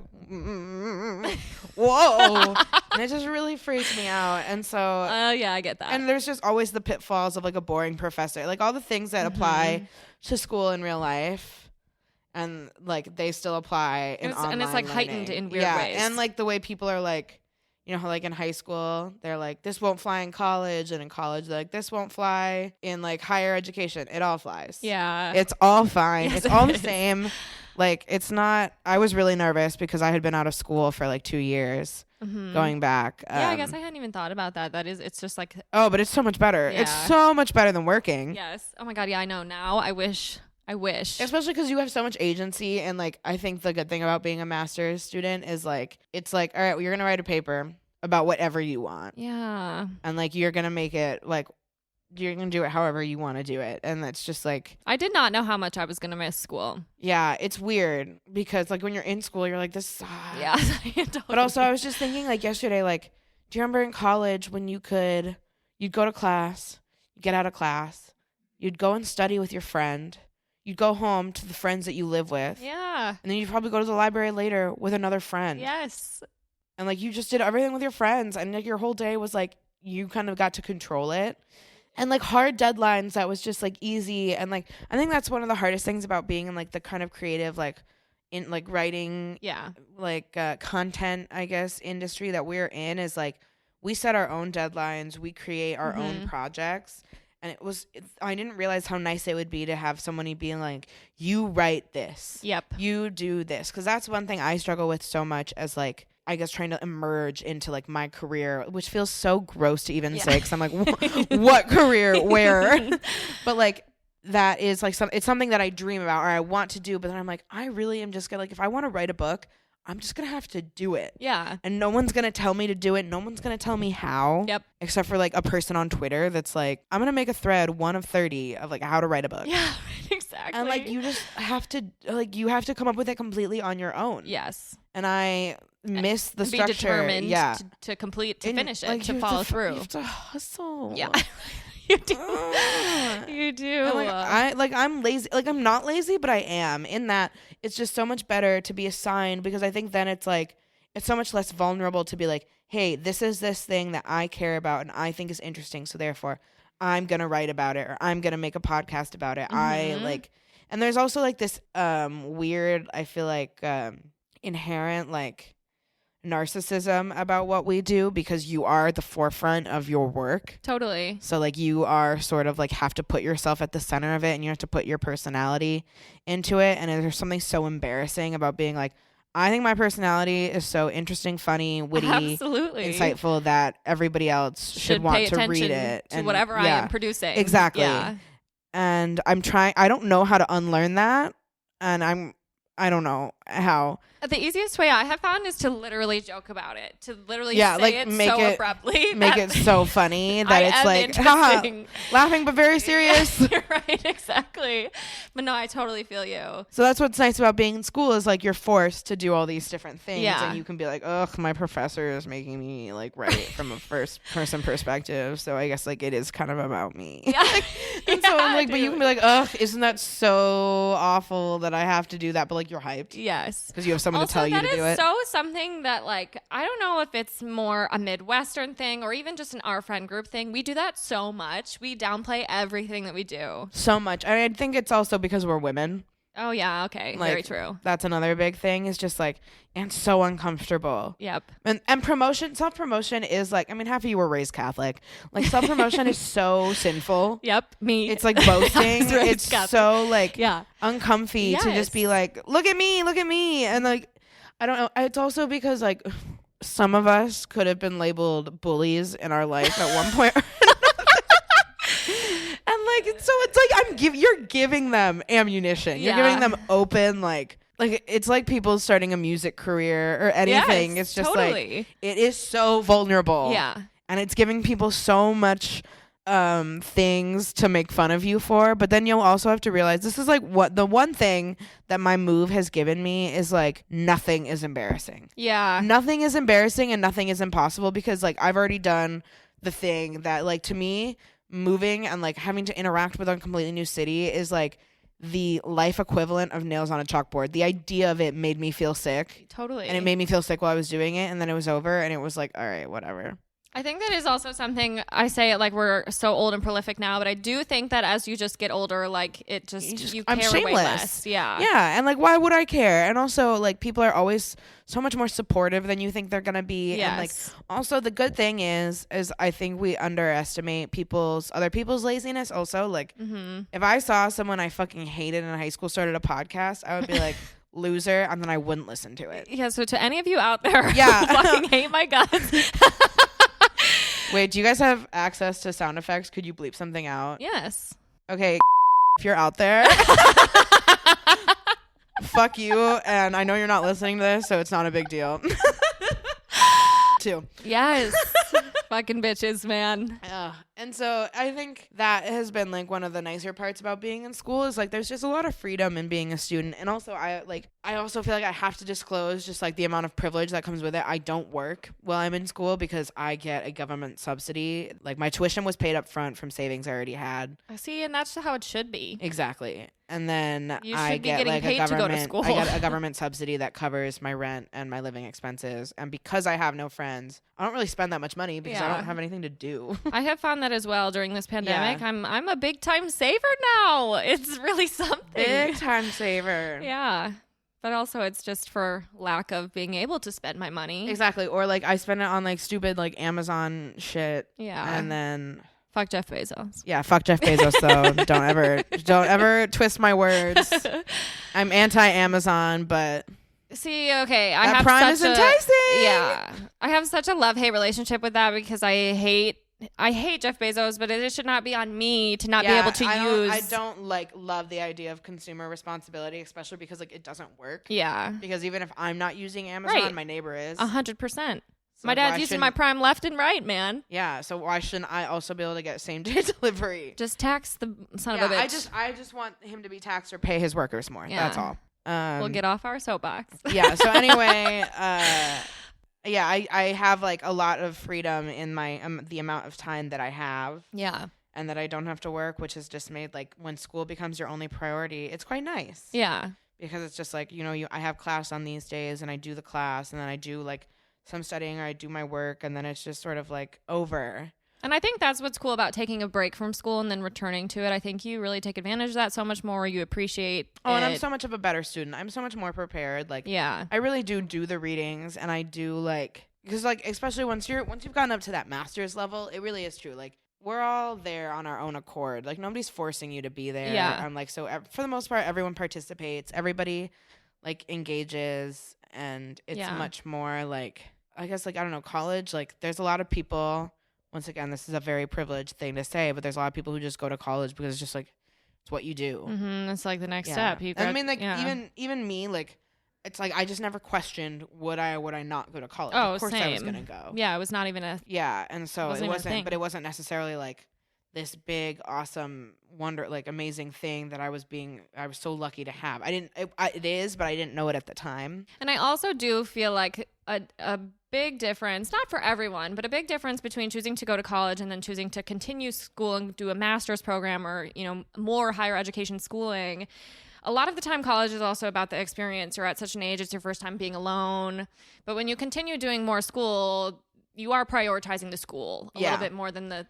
Speaker 2: whoa. And it just really freaked me out. And so.
Speaker 1: Yeah, I get that.
Speaker 2: And there's just always the pitfalls of like a boring professor. Like all the things that apply to school in real life. And like they still apply in online
Speaker 1: and it's like
Speaker 2: learning.
Speaker 1: heightened in weird ways.
Speaker 2: And like the way people are like, you know how like in high school they're like, this won't fly in college, and in college they're like, this won't fly in like higher education. It all flies.
Speaker 1: Yeah.
Speaker 2: It's all fine.
Speaker 1: Yes,
Speaker 2: it's all
Speaker 1: it
Speaker 2: the
Speaker 1: is.
Speaker 2: same. Like it's not. I was really nervous because I had been out of school for like 2 years. Going back.
Speaker 1: Yeah, I guess I hadn't even thought about that. It's just like.
Speaker 2: Oh, but it's so much better.
Speaker 1: Yeah.
Speaker 2: It's so much better than working.
Speaker 1: Yes. Oh my God. Yeah, I know. Now I wish.
Speaker 2: Especially because you have so much agency, and like I think the good thing about being a master's student is like it's like, all right, well, you're gonna write a paper about whatever you want.
Speaker 1: Yeah.
Speaker 2: And like you're gonna make it like you're gonna do it however you want to do it, and that's just like
Speaker 1: I did not know how much I was gonna miss school.
Speaker 2: yeah, it's weird because like when you're in school, you're like this sucks.
Speaker 1: Yeah. Totally.
Speaker 2: But also I was just thinking like yesterday, like do you remember in college when you'd go to class, you get out of class, you'd go and study with your friend. you'd go home to the friends that you live with.
Speaker 1: Yeah.
Speaker 2: And then you'd probably go to the library later with another friend.
Speaker 1: Yes.
Speaker 2: And like you just did everything with your friends, and like your whole day was like you kind of got to control it. And like hard deadlines that was just like easy. And like I think that's one of the hardest things about being in like the kind of creative like in like writing like content, I guess, industry that we're in, is like we set our own deadlines, we create our own projects. And I didn't realize how nice it would be to have somebody being like, you write this.
Speaker 1: Yep.
Speaker 2: You do this. Because that's one thing I struggle with so much as like, I guess trying to emerge into like my career, which feels so gross to even say, because I'm like, what career, where? But like that is like it's something that I dream about or I want to do. But then I'm like, I really am just gonna like, if I want to write a book, I'm just gonna have to do it.
Speaker 1: Yeah.
Speaker 2: And no one's gonna tell me to do it. No one's gonna tell me how.
Speaker 1: Yep.
Speaker 2: Except for like a person on Twitter that's like, I'm gonna make a thread 1 of 30 of like how to write a book.
Speaker 1: Yeah. Exactly.
Speaker 2: And like you just have to come up with it completely on your own.
Speaker 1: Yes.
Speaker 2: And I miss the structure.
Speaker 1: Be determined
Speaker 2: yeah.
Speaker 1: to complete, to finish it,
Speaker 2: like,
Speaker 1: to follow through.
Speaker 2: You have to hustle.
Speaker 1: Yeah. You do. You do.
Speaker 2: And like I'm lazy. Like I'm not lazy, but I am. In that it's just so much better to be assigned, because I think then it's like it's so much less vulnerable to be like, hey, this is this thing that I care about and I think is interesting, so therefore I'm gonna write about it or I'm gonna make a podcast about it. I like, and there's also like this weird, I feel like inherent like narcissism about what we do, because you are at the forefront of your work.
Speaker 1: Totally.
Speaker 2: So like you are sort of like have to put yourself at the center of it, and you have to put your personality into it. And there's something so embarrassing about being like, I think my personality is so interesting, funny, witty,
Speaker 1: absolutely
Speaker 2: insightful that everybody else should want
Speaker 1: pay
Speaker 2: to read
Speaker 1: attention
Speaker 2: it.
Speaker 1: to whatever I am producing.
Speaker 2: Exactly.
Speaker 1: Yeah.
Speaker 2: And I don't know how to unlearn that. And I don't know how.
Speaker 1: The easiest way I have found is to literally joke about it, to literally
Speaker 2: say
Speaker 1: like
Speaker 2: it
Speaker 1: so abruptly.
Speaker 2: Make it so funny that it's like, haha, laughing but very serious.
Speaker 1: You're right, exactly. But no, I totally feel you.
Speaker 2: So that's what's nice about being in school, is like you're forced to do all these different things.
Speaker 1: Yeah.
Speaker 2: And you can be like, ugh, my professor is making me like write from a first person perspective. So I guess like it is kind of about me.
Speaker 1: Yeah.
Speaker 2: And so I'm like, but you can be like, ugh, isn't that so awful that I have to do that? But like you're hyped.
Speaker 1: Yes.
Speaker 2: Because you have someone
Speaker 1: also,
Speaker 2: to tell you to do it.
Speaker 1: So something that like, I don't know if it's more a Midwestern thing or even just an our friend group thing. We do that so much. We downplay everything that we do. So much.
Speaker 2: And I think it's also because we're women.
Speaker 1: Oh, yeah. Okay.
Speaker 2: Like,
Speaker 1: very true.
Speaker 2: That's another big thing, is just like, and so uncomfortable.
Speaker 1: Yep.
Speaker 2: And self-promotion is like, I mean, half of you were raised Catholic. Like self-promotion is so sinful.
Speaker 1: Yep. Me.
Speaker 2: It's like boasting. It's Catholic. So like uncomfy to just be like, look at me. And like, I don't know. It's also because like some of us could have been labeled bullies in our life at one point. And like, so it's like you're giving them ammunition. You're giving them open like it's like people starting a music career or anything.
Speaker 1: Yes,
Speaker 2: it's just
Speaker 1: totally.
Speaker 2: like it is so vulnerable.
Speaker 1: Yeah.
Speaker 2: And it's giving people so much things to make fun of you for. But then you'll also have to realize this is like what the one thing that my move has given me is like nothing is embarrassing.
Speaker 1: Yeah.
Speaker 2: Nothing is embarrassing and nothing is impossible, because like I've already done the thing that like to me moving and like having to interact with a completely new city is like the life equivalent of nails on a chalkboard. The idea of it made me feel sick.
Speaker 1: Totally.
Speaker 2: And it made me feel sick while I was doing it, and then it was over and it was like, all right, whatever.
Speaker 1: I think that is also something I say it like we're so old and prolific now, but I do think that as you just get older, like it just you
Speaker 2: I'm
Speaker 1: care
Speaker 2: shameless.
Speaker 1: way less. Yeah.
Speaker 2: Yeah. And like, why would I care? And also like people are always so much more supportive than you think they're going to be.
Speaker 1: Yes.
Speaker 2: And like, also the good thing is I think we underestimate other people's laziness also. Like if I saw someone I fucking hated in high school started a podcast, I would be like, loser. And then I wouldn't listen to it.
Speaker 1: Yeah. So to any of you out there who
Speaker 2: Yeah.
Speaker 1: fucking hate my guts.
Speaker 2: Wait, do you guys have access to sound effects? Could you bleep something out?
Speaker 1: Yes.
Speaker 2: Okay, if you're out there, fuck you. And I know you're not listening to this, so it's not a big deal. Too.
Speaker 1: Yes. Fucking bitches, man.
Speaker 2: And so I think that has been like one of the nicer parts about being in school is like there's just a lot of freedom in being a student. And also I also feel like I have to disclose just like the amount of privilege that comes with it. I don't work while I'm in school because I get a government subsidy. Like my tuition was paid up front from savings I already had.
Speaker 1: I see, and that's how it should be.
Speaker 2: Exactly. And then
Speaker 1: You
Speaker 2: I
Speaker 1: should be
Speaker 2: get
Speaker 1: getting
Speaker 2: like
Speaker 1: paid
Speaker 2: a
Speaker 1: to go to
Speaker 2: government,
Speaker 1: school.
Speaker 2: I get a government subsidy that covers my rent and my living expenses. And because I have no friends, I don't really spend that much money because I
Speaker 1: Yeah.
Speaker 2: don't have anything to do.
Speaker 1: I have found that as well during this pandemic. I'm a big time saver now. It's really something.
Speaker 2: Big time saver.
Speaker 1: Yeah. But also it's just for lack of being able to spend my money.
Speaker 2: Exactly. Or like I spend it on like stupid like Amazon shit.
Speaker 1: Yeah.
Speaker 2: And then
Speaker 1: Fuck Jeff Bezos.
Speaker 2: yeah, fuck Jeff Bezos though. don't ever twist my words. I'm anti-Amazon, but
Speaker 1: See, okay, I
Speaker 2: that
Speaker 1: have
Speaker 2: Prime is
Speaker 1: such
Speaker 2: enticing.
Speaker 1: Yeah. I have such a love-hate relationship with that because I hate Jeff Bezos, but it should not be on me to not be able to use.
Speaker 2: I don't like love the idea of consumer responsibility, especially because like it doesn't work.
Speaker 1: Yeah.
Speaker 2: Because even if I'm not using Amazon,
Speaker 1: Right.
Speaker 2: my neighbor is.
Speaker 1: 100%.
Speaker 2: So
Speaker 1: My dad's
Speaker 2: why
Speaker 1: using my
Speaker 2: shouldn't-
Speaker 1: Prime left and right, man.
Speaker 2: Yeah, so why shouldn't I also be able to get same day delivery?
Speaker 1: Just tax the son
Speaker 2: Yeah,
Speaker 1: of a bitch.
Speaker 2: I just want him to be taxed or pay his workers more.
Speaker 1: Yeah.
Speaker 2: That's all.
Speaker 1: We'll get off our soapbox.
Speaker 2: Yeah. So anyway, yeah, I have like a lot of freedom in my the amount of time that I have.
Speaker 1: Yeah.
Speaker 2: And that I don't have to work, which has just made like when school becomes your only priority, it's quite nice.
Speaker 1: Yeah.
Speaker 2: Because it's just like, I have class on these days and I do the class and then I do like some studying or I do my work and then it's just sort of like over.
Speaker 1: And I think that's what's cool about taking a break from school and then returning to it. I think you really take advantage of that so much more. You appreciate
Speaker 2: Oh, and I'm
Speaker 1: it.
Speaker 2: so much of a better student. I'm so much more prepared. Like,
Speaker 1: Yeah.
Speaker 2: I really do the readings and I do like, because like, especially once you've gotten up to that master's level, it really is true. Like, we're all there on our own accord. Like, nobody's forcing you to be there.
Speaker 1: Yeah.
Speaker 2: And like, so for the most part, everyone participates. Everybody like engages and it's
Speaker 1: Yeah.
Speaker 2: much more like, I guess like, I don't know, college, like there's a lot of people, once again, this is a very privileged thing to say, but there's a lot of people who just go to college because it's just like, it's what you do.
Speaker 1: Mm-hmm. It's like the next
Speaker 2: Yeah.
Speaker 1: step.
Speaker 2: And I mean, like even me, like it's like I just never questioned would I not go to college.
Speaker 1: Oh,
Speaker 2: of course I was
Speaker 1: same.
Speaker 2: gonna go.
Speaker 1: Yeah, it was not even a.
Speaker 2: Yeah, and so
Speaker 1: Wasn't
Speaker 2: it
Speaker 1: even a
Speaker 2: wasn't,
Speaker 1: thing.
Speaker 2: but it wasn't necessarily like this big, awesome, amazing thing that I was so lucky to have. It is, but I didn't know it at the time.
Speaker 1: And I also do feel like a big difference, not for everyone, but a big difference between choosing to go to college and then choosing to continue school and do a master's program or, more higher education schooling. A lot of the time, college is also about the experience. You're at such an age, it's your first time being alone. But when you continue doing more school, you are prioritizing the school a little bit more than the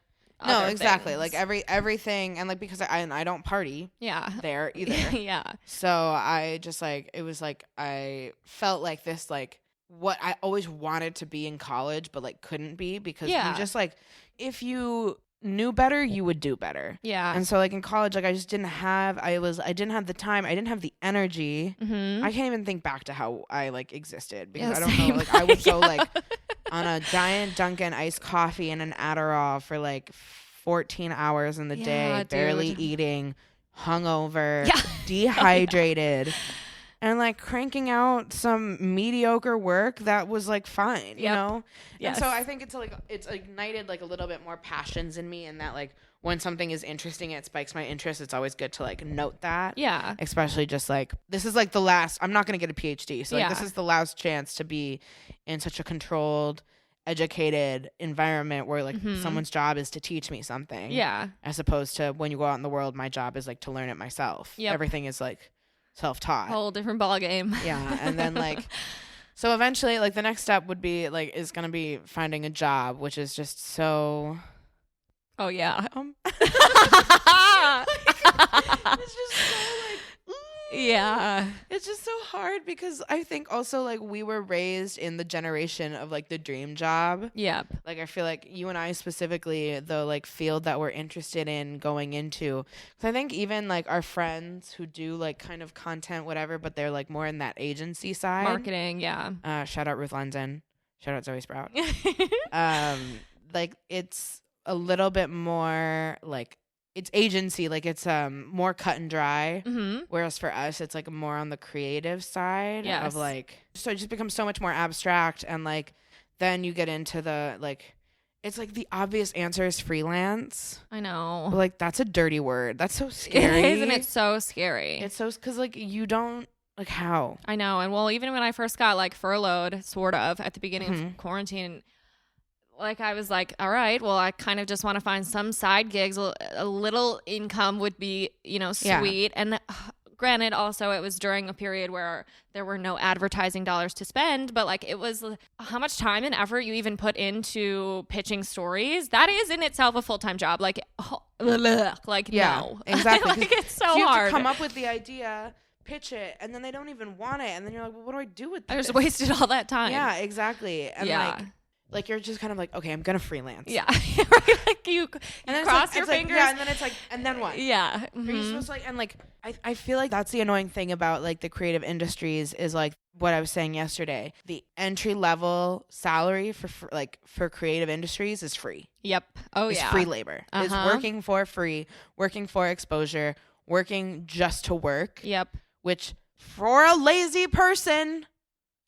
Speaker 2: No,
Speaker 1: other
Speaker 2: exactly.
Speaker 1: things.
Speaker 2: Like everything, and like because I don't party
Speaker 1: Yeah.
Speaker 2: there either.
Speaker 1: Yeah.
Speaker 2: So I just like, it was like I felt like this, like what I always wanted to be in college, but like couldn't be because
Speaker 1: Yeah.
Speaker 2: you just like, if you knew better, you would do better.
Speaker 1: Yeah.
Speaker 2: And so like in college, like I just didn't have, I didn't have the time. I didn't have the energy.
Speaker 1: Mm-hmm.
Speaker 2: I can't even think back to how I like existed because
Speaker 1: Yeah,
Speaker 2: I don't
Speaker 1: same.
Speaker 2: know. Like I would go
Speaker 1: Yeah.
Speaker 2: like on a giant Dunkin' iced coffee and an Adderall for like 14 hours in the
Speaker 1: Yeah,
Speaker 2: day,
Speaker 1: dude.
Speaker 2: barely eating, hungover,
Speaker 1: Yeah.
Speaker 2: dehydrated, and like cranking out some mediocre work that was like fine, you
Speaker 1: Yep.
Speaker 2: know?
Speaker 1: Yes.
Speaker 2: And so I think it's ignited like a little bit more passions in me, in that like when something is interesting, it spikes my interest. It's always good to like note that.
Speaker 1: Yeah.
Speaker 2: Especially just like, this is like the last, I'm not going to get a PhD. So like this
Speaker 1: Yeah.
Speaker 2: is the last chance to be in such a controlled, educated environment where like
Speaker 1: Mhm.
Speaker 2: someone's job is to teach me something.
Speaker 1: Yeah.
Speaker 2: As opposed to when you go out in the world, my job is like to learn it myself.
Speaker 1: Yep.
Speaker 2: Everything is like self-taught.
Speaker 1: Whole different ball game.
Speaker 2: Yeah. And then like, so eventually like the next step would be like, is going to be finding a job, which is just so,
Speaker 1: Oh yeah.
Speaker 2: it's just so like,
Speaker 1: Yeah.
Speaker 2: it's just so hard because I think also like we were raised in the generation of like the dream job.
Speaker 1: Yep.
Speaker 2: Like I feel like you and I specifically, the like field that we're interested in going into, because I think even like our friends who do like kind of content, whatever, but they're like more in that agency side.
Speaker 1: Marketing. Yeah.
Speaker 2: Shout out Ruth Lenzen. Shout out Zoe Sprout. Like it's a little bit more like, it's agency, like it's more cut and dry.
Speaker 1: Mm-hmm.
Speaker 2: Whereas for us, it's like more on the creative side
Speaker 1: Yes.
Speaker 2: of like, so it just becomes so much more abstract. And like, then you get into the like, it's like the obvious answer is freelance.
Speaker 1: I know.
Speaker 2: But like, that's a dirty word. That's so scary.
Speaker 1: It is, and it's so scary.
Speaker 2: It's so, cause like you don't, like how?
Speaker 1: I know. And well, even when I first got like furloughed, sort of, at the beginning
Speaker 2: Mhm.
Speaker 1: of quarantine, like I was like, all right, well, I kind of just want to find some side gigs. A little income would be, sweet. And granted, also it was during a period where there were no advertising dollars to spend, but like it was how much time and effort you even put into pitching stories. That is in itself a full-time job. Like, no,
Speaker 2: exactly.
Speaker 1: like it's so
Speaker 2: you have
Speaker 1: hard.
Speaker 2: to come up with the idea, pitch it, and then they don't even want it, and then you're like, well, what do I do with this?
Speaker 1: I just wasted all that time.
Speaker 2: Yeah, exactly. And like you're just kind of like, okay, I'm gonna freelance.
Speaker 1: Yeah. Right. Like you cross your fingers.
Speaker 2: Yeah, and then it's like, and then what?
Speaker 1: Yeah.
Speaker 2: Are you supposed to like, and like, I feel like that's the annoying thing about like the creative industries is like what I was saying yesterday. The entry level salary for creative industries is free.
Speaker 1: Yep. Oh
Speaker 2: it's
Speaker 1: yeah.
Speaker 2: free labor. It's working for free, working for exposure, working just to work.
Speaker 1: Yep.
Speaker 2: Which for a lazy person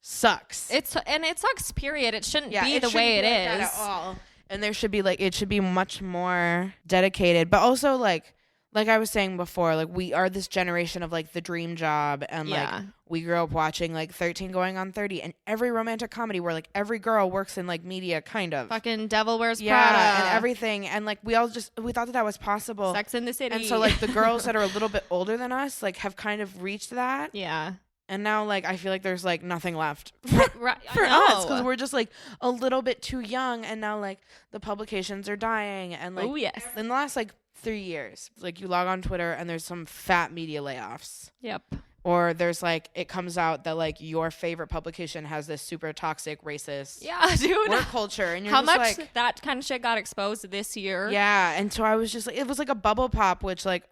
Speaker 2: sucks.
Speaker 1: It sucks, period. It shouldn't be the
Speaker 2: shouldn't
Speaker 1: way
Speaker 2: be
Speaker 1: it
Speaker 2: like
Speaker 1: is.
Speaker 2: that at all. And there should be it should be much more dedicated, but also like I was saying before, like we are this generation of like the dream job, and like we grew up watching like 13 Going on 30 and every romantic comedy where like every girl works in like media, kind of
Speaker 1: fucking Devil Wears Prada
Speaker 2: and everything, and like we thought that was possible.
Speaker 1: Sex in the City.
Speaker 2: And so like the girls that are a little bit older than us like have kind of reached that.
Speaker 1: Yeah.
Speaker 2: And now, like, I feel like there's, like, nothing left
Speaker 1: right,
Speaker 2: for us because we're just, like, a little bit too young. And now, like, the publications are dying. And, like,
Speaker 1: oh, yes.
Speaker 2: In the last, like, 3 years, like, you log on Twitter and there's some fat media layoffs.
Speaker 1: Yep.
Speaker 2: Or there's, like, it comes out that, like, your favorite publication has this super toxic, racist work culture. And you're
Speaker 1: how
Speaker 2: just
Speaker 1: much
Speaker 2: like,
Speaker 1: that kind of shit got exposed this year.
Speaker 2: Yeah. And so I was just, like, it was, like, a bubble pop, which, like,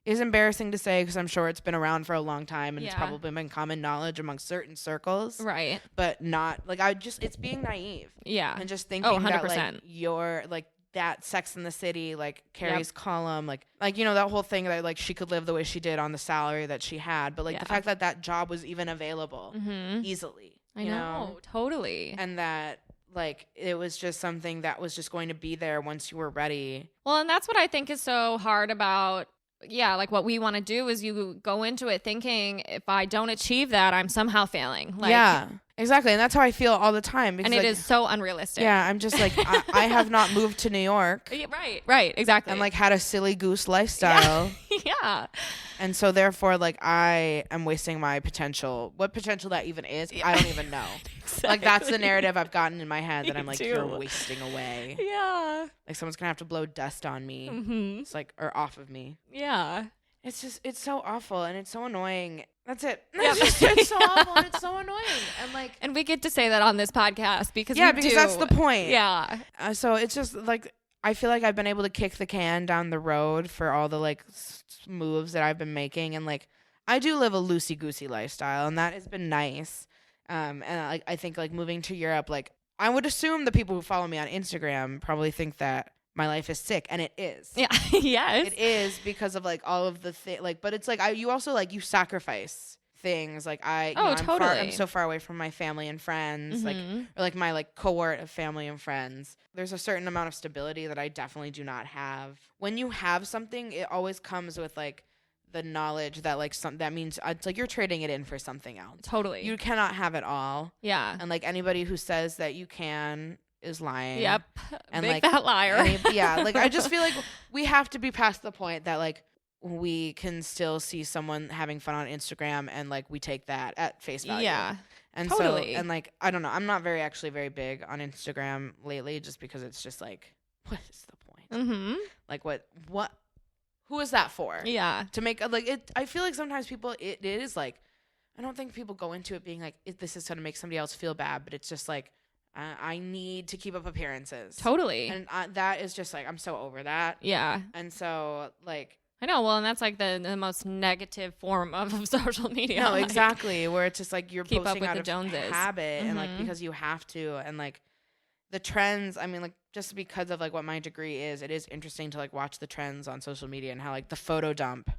Speaker 2: is embarrassing to say because I'm sure it's been around for a long time and it's probably been common knowledge among certain circles.
Speaker 1: Right.
Speaker 2: But not like it's being naive.
Speaker 1: Yeah.
Speaker 2: And just thinking
Speaker 1: 100%.
Speaker 2: that like you're like that Sex in the City, like Carrie's column, like that whole thing that like she could live the way she did on the salary that she had. But like the fact that job was even available easily.
Speaker 1: I know. Totally.
Speaker 2: And that like it was just something that was just going to be there once you were ready.
Speaker 1: Well, and that's what I think is so hard about like what we want to do is you go into it thinking if I don't achieve that, I'm somehow failing. Like,
Speaker 2: yeah, exactly. And that's how I feel all the time. Because,
Speaker 1: and it is so unrealistic.
Speaker 2: Yeah, I'm just like, I have not moved to New York.
Speaker 1: Right, exactly.
Speaker 2: And like had a silly goose lifestyle.
Speaker 1: Yeah.
Speaker 2: And so therefore, like I am wasting my potential. What potential that even is, I don't even know. Exactly. Like that's the narrative I've gotten in my head that I'm like, you're wasting away.
Speaker 1: Yeah.
Speaker 2: Like someone's gonna have to blow dust on me. It's like, or off of me.
Speaker 1: Yeah.
Speaker 2: It's just, it's so awful and it's so annoying. That's it. It's so awful and it's so annoying. And
Speaker 1: we get to say that on this podcast because
Speaker 2: that's the point.
Speaker 1: Yeah.
Speaker 2: So it's just like, I feel like I've been able to kick the can down the road for all the like moves that I've been making, and like I do live a loosey-goosey lifestyle, and that has been nice. And I think like moving to Europe, like I would assume the people who follow me on Instagram probably think that my life is sick, and it is.
Speaker 1: Yeah. Yes.
Speaker 2: It is because of like all of the like, but it's like you also like you sacrifice things. Like
Speaker 1: totally.
Speaker 2: I'm so far away from my family and friends, like or like my like cohort of family and friends. There's a certain amount of stability that I definitely do not have. When you have something, it always comes with like the knowledge that like that means it's like you're trading it in for something else.
Speaker 1: Totally.
Speaker 2: You cannot have it all.
Speaker 1: Yeah.
Speaker 2: And like anybody who says that you can is lying.
Speaker 1: Yep.
Speaker 2: And
Speaker 1: big
Speaker 2: like
Speaker 1: fat liar.
Speaker 2: Like I just feel like we have to be past the point that like we can still see someone having fun on Instagram and like we take that at face value.
Speaker 1: Yeah.
Speaker 2: And
Speaker 1: totally.
Speaker 2: So and like I don't know, I'm not very big on Instagram lately just because it's just like what is the point? Like what who is that for?
Speaker 1: Yeah.
Speaker 2: To make like it I feel like sometimes people it is like I don't think people go into it being like this is going to make somebody else feel bad, but it's just like I need to keep up appearances.
Speaker 1: Totally.
Speaker 2: And that is just like I'm so over that.
Speaker 1: Yeah.
Speaker 2: And so like
Speaker 1: I know. Well, and that's like the most negative form of social media.
Speaker 2: No,
Speaker 1: like,
Speaker 2: exactly. Where it's just like you're
Speaker 1: keep
Speaker 2: posting
Speaker 1: up with
Speaker 2: out
Speaker 1: the
Speaker 2: of
Speaker 1: Joneses.
Speaker 2: habit and like because you have to, and like the trends. I mean, like just because of like what my degree is, it is interesting to like watch the trends on social media and how like the photo dump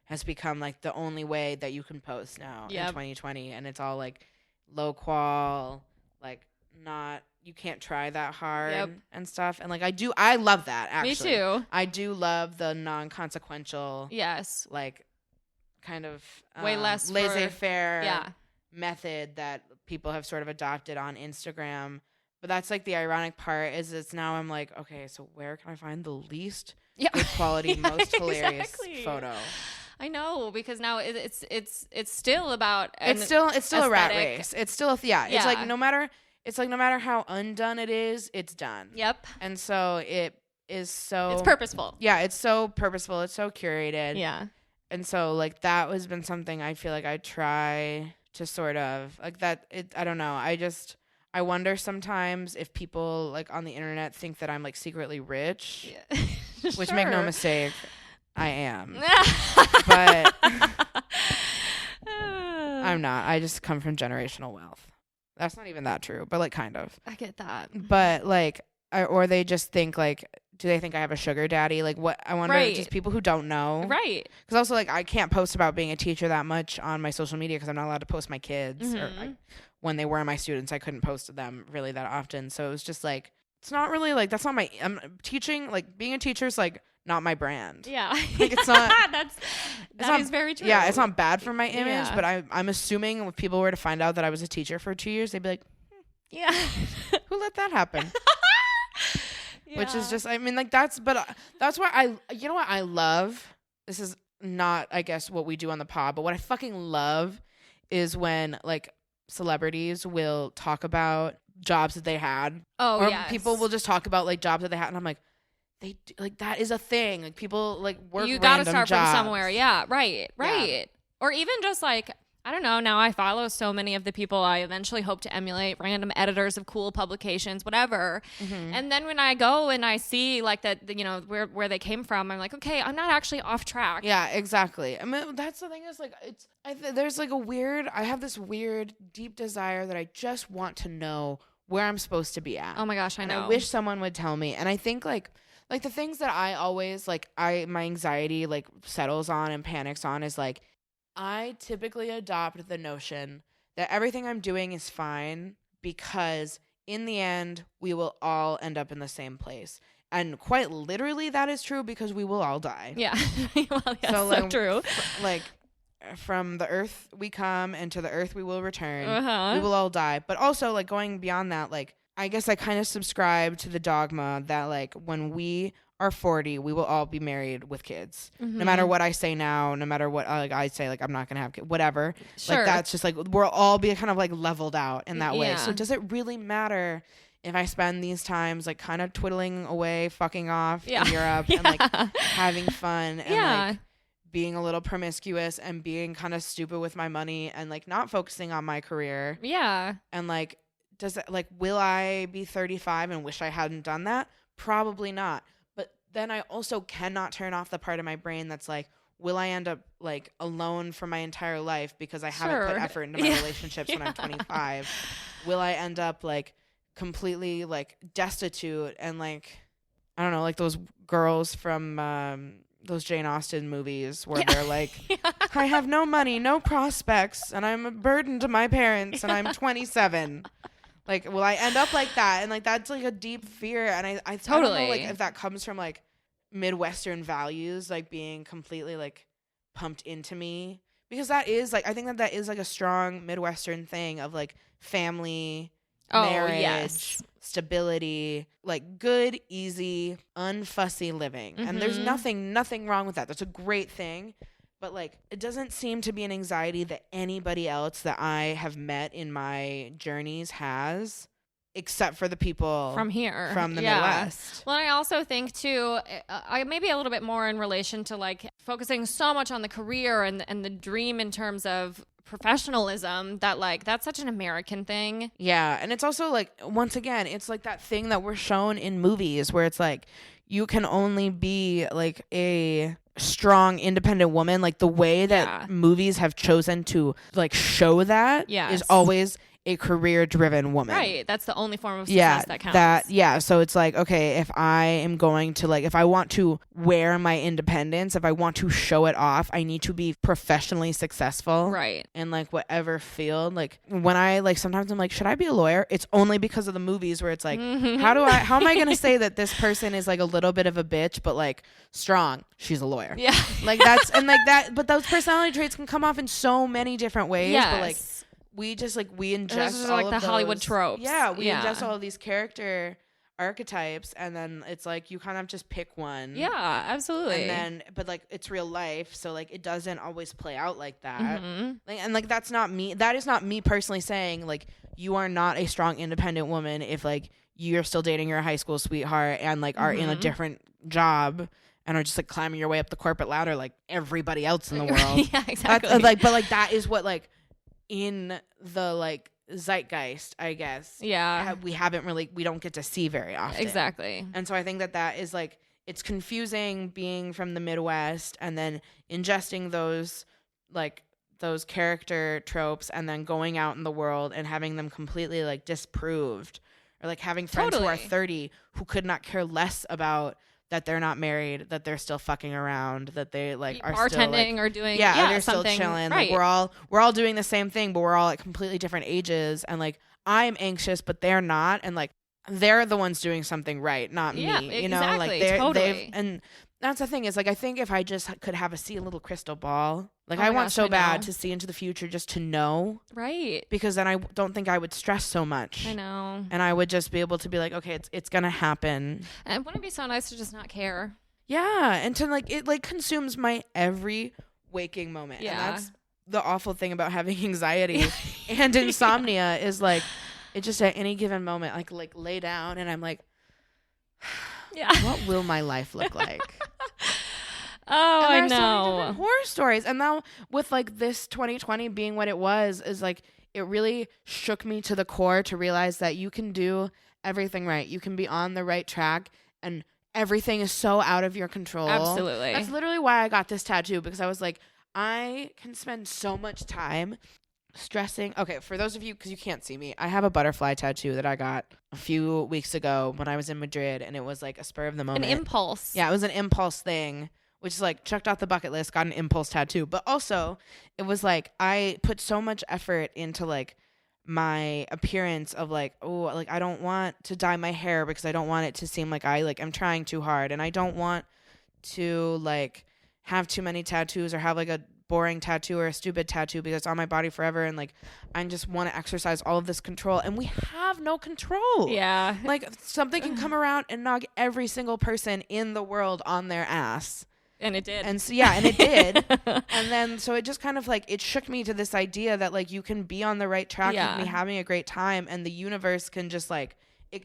Speaker 2: has become like the only way that you can post now in 2020, and it's all like low qual, like not. You can't try that hard and stuff. And like I love that actually.
Speaker 1: Me too.
Speaker 2: I do love the non-consequential like kind of
Speaker 1: way less
Speaker 2: laissez-faire
Speaker 1: yeah.
Speaker 2: method that people have sort of adopted on Instagram. But that's like the ironic part is it's now I'm like, okay, so where can I find the least
Speaker 1: Yeah.
Speaker 2: good quality,
Speaker 1: Yeah,
Speaker 2: most hilarious
Speaker 1: exactly.
Speaker 2: photo?
Speaker 1: I know, because now it's still about
Speaker 2: It's still a rat
Speaker 1: aesthetic.
Speaker 2: race. It's still It's like no matter how undone it is, it's done.
Speaker 1: Yep.
Speaker 2: And so it is so
Speaker 1: It's purposeful.
Speaker 2: Yeah, it's so purposeful. It's so curated.
Speaker 1: Yeah.
Speaker 2: And so like that has been something I feel like I try to sort of like that. I don't know. I wonder sometimes if people like on the internet think that I'm like secretly rich,
Speaker 1: Yeah.
Speaker 2: which make no mistake, I am.
Speaker 1: But
Speaker 2: But I'm not. I just come from generational wealth. That's not even that true, but like kind of.
Speaker 1: I get that.
Speaker 2: But like, or they just think like, do they think I have a sugar daddy? Like what? I wonder,
Speaker 1: Right.
Speaker 2: just people who don't know.
Speaker 1: Right.
Speaker 2: Because also like I can't post about being a teacher that much on my social media because I'm not allowed to post my kids. Or when they were my students, I couldn't post to them really that often. So it was just like, it's not really like, that's not my, I'm teaching, like being a teacher is like not my brand.
Speaker 1: Yeah.
Speaker 2: Like it's not.
Speaker 1: That is very true.
Speaker 2: Yeah, it's not bad for my image,
Speaker 1: Yeah.
Speaker 2: but I'm assuming if people were to find out that I was a teacher for 2 years, they'd be like,
Speaker 1: Yeah.
Speaker 2: who let that happen? Which is
Speaker 1: Yeah.
Speaker 2: just, I mean, like that's why you know what I love? This is not, I guess, what we do on the pod, but what I fucking love is when like celebrities will talk about jobs that they had.
Speaker 1: Oh,
Speaker 2: or
Speaker 1: yes.
Speaker 2: people will just talk about like jobs that they had, and I'm like, like that is a thing. Like people like work.
Speaker 1: You got to start
Speaker 2: jobs.
Speaker 1: from somewhere. Yeah. Right. Right.
Speaker 2: Yeah.
Speaker 1: Or even just like, I don't know. Now I follow so many of the people I eventually hope to emulate, random editors of cool publications, whatever. And then when I go and I see like that, you know, where they came from, I'm like, okay, I'm not actually off track.
Speaker 2: Yeah, exactly. I mean, that's the thing is like, there's like I have this weird deep desire that I just want to know where I'm supposed to be at.
Speaker 1: Oh my gosh, I
Speaker 2: and
Speaker 1: know.
Speaker 2: I wish someone would tell me. And I think like the things that I always like, my anxiety like settles on and panics on is like, I typically adopt the notion that everything I'm doing is fine because in the end, we will all end up in the same place. And quite literally that is true because we will all die.
Speaker 1: Yeah. Well, yes, so
Speaker 2: like,
Speaker 1: true.
Speaker 2: Like from the earth we come and to the earth we will return.
Speaker 1: Uh-huh.
Speaker 2: We will all die. But also like going beyond that, like I guess I kind of subscribe to the dogma that like when we are 40, we will all be married with kids. No matter what I say now, no matter what like I say, like I'm not gonna have kids, whatever.
Speaker 1: Sure.
Speaker 2: Like that's just like we'll all be kind of like leveled out in that way.
Speaker 1: Yeah.
Speaker 2: So does it really matter if I spend these times like kind of twiddling away, fucking off in Europe and like having fun and like being a little promiscuous and being kind of stupid with my money and like not focusing on my career?
Speaker 1: Yeah.
Speaker 2: And like does it like will I be 35 and wish I hadn't done that? Probably not. Then I also cannot turn off the part of my brain that's like, will I end up like alone for my entire life because I haven't put effort into my relationships when I'm 25? Will I end up like completely like destitute and like, I don't know, like those girls from those Jane Austen movies where they're like, I have no money, no prospects, and I'm a burden to my parents and I'm 27. Like, will I end up like that? And like, that's like a deep fear. And I totally don't know, like if that comes from like Midwestern values, like being completely like pumped into me, because that is like, I think that is like a strong Midwestern thing of like family, marriage, stability, like good, easy, unfussy living. And there's nothing wrong with that. That's a great thing. But like, it doesn't seem to be an anxiety that anybody else that I have met in my journeys has, except for the people
Speaker 1: from here,
Speaker 2: from the Midwest.
Speaker 1: Well, I also think too, I maybe a little bit more in relation to like focusing so much on the career and the dream in terms of professionalism, that like that's such an American thing.
Speaker 2: Yeah, and it's also like, once again, it's like that thing that we're shown in movies where it's like you can only be like a strong independent woman. Like the way that movies have chosen to like show that is always a career-driven woman.
Speaker 1: Right. That's the only form of success that counts.
Speaker 2: So it's like, okay, if I am going to like, if I want to wear my independence, if I want to show it off, I need to be professionally successful.
Speaker 1: Right.
Speaker 2: In like whatever field. Like when I like, sometimes I'm like, should I be a lawyer? It's only because of the movies where it's like, how am I going to say that this person is like a little bit of a bitch, but like strong? She's a lawyer.
Speaker 1: Yeah.
Speaker 2: Like that's, and like that, but those personality traits can come off in so many different ways.
Speaker 1: Yes.
Speaker 2: But like, we just like we ingest
Speaker 1: This is
Speaker 2: all
Speaker 1: like
Speaker 2: of
Speaker 1: the
Speaker 2: those,
Speaker 1: Hollywood tropes.
Speaker 2: Yeah, we ingest all of these character archetypes, and then it's like you kind of just pick one.
Speaker 1: Yeah, absolutely.
Speaker 2: And then, but like it's real life, so like it doesn't always play out like that.
Speaker 1: Mm-hmm.
Speaker 2: Like, and like that's not me. That is not me personally saying like you are not a strong, independent woman if like you're still dating your high school sweetheart and like are in a different job and are just like climbing your way up the corporate ladder like everybody else in the world.
Speaker 1: Yeah, exactly.
Speaker 2: But like that is what like in the like zeitgeist, I guess.
Speaker 1: Yeah.
Speaker 2: We don't get to see very often.
Speaker 1: Exactly.
Speaker 2: And so I think that is like, it's confusing being from the Midwest and then ingesting those character tropes and then going out in the world and having them completely like disproved, or like having friends who are 30 who could not care less about that they're not married, that they're still fucking around, that they like are
Speaker 1: bartending
Speaker 2: still, like,
Speaker 1: or doing
Speaker 2: they're
Speaker 1: something,
Speaker 2: still chilling.
Speaker 1: right.
Speaker 2: Like we're all doing the same thing, but we're all at completely different ages, and like I'm anxious but they're not, and like they're the ones doing something right, not me. You know,
Speaker 1: exactly,
Speaker 2: like
Speaker 1: totally.
Speaker 2: and that's the thing is like I think if I just could see a little crystal ball, like
Speaker 1: Oh
Speaker 2: I
Speaker 1: my
Speaker 2: want
Speaker 1: gosh,
Speaker 2: so
Speaker 1: I
Speaker 2: bad
Speaker 1: know.
Speaker 2: to see into the future just to know,
Speaker 1: Right.
Speaker 2: because then I don't think I would stress so much.
Speaker 1: I know.
Speaker 2: And I would just be able to be like, okay, it's gonna happen.
Speaker 1: And wouldn't it be so nice to just not care?
Speaker 2: Yeah, and to like it like consumes my every waking moment.
Speaker 1: Yeah.
Speaker 2: And that's the awful thing about having anxiety and insomnia is like it just at any given moment like lay down and I'm like,
Speaker 1: Yeah.
Speaker 2: what will my life look like?
Speaker 1: Oh,
Speaker 2: And
Speaker 1: I
Speaker 2: there are so many
Speaker 1: know.
Speaker 2: different horror stories. And now with like this 2020 being what it was, is like it really shook me to the core to realize that you can do everything right. You can be on the right track and everything is so out of your control.
Speaker 1: Absolutely.
Speaker 2: That's literally why I got this tattoo, because I was like, I can spend so much time stressing. Okay, for those of you, because you can't see me, I have a butterfly tattoo that I got a few weeks ago when I was in Madrid, and it was like a spur of the moment.
Speaker 1: An impulse.
Speaker 2: Yeah, it was an impulse thing, which is like checked off the bucket list, got an impulse tattoo. But also, it was like I put so much effort into like my appearance of like, oh, like I don't want to dye my hair because I don't want it to seem like I'm trying too hard, and I don't want to like have too many tattoos or have like a boring tattoo or a stupid tattoo because it's on my body forever, and like I just want to exercise all of this control, and we have no control.
Speaker 1: Yeah.
Speaker 2: Like something can come around and knock every single person in the world on their ass.
Speaker 1: And it did.
Speaker 2: And so, yeah, and it did. And then, so it just kind of like, it shook me to this idea that like you can be on the right track and be having a great time, and the universe can just like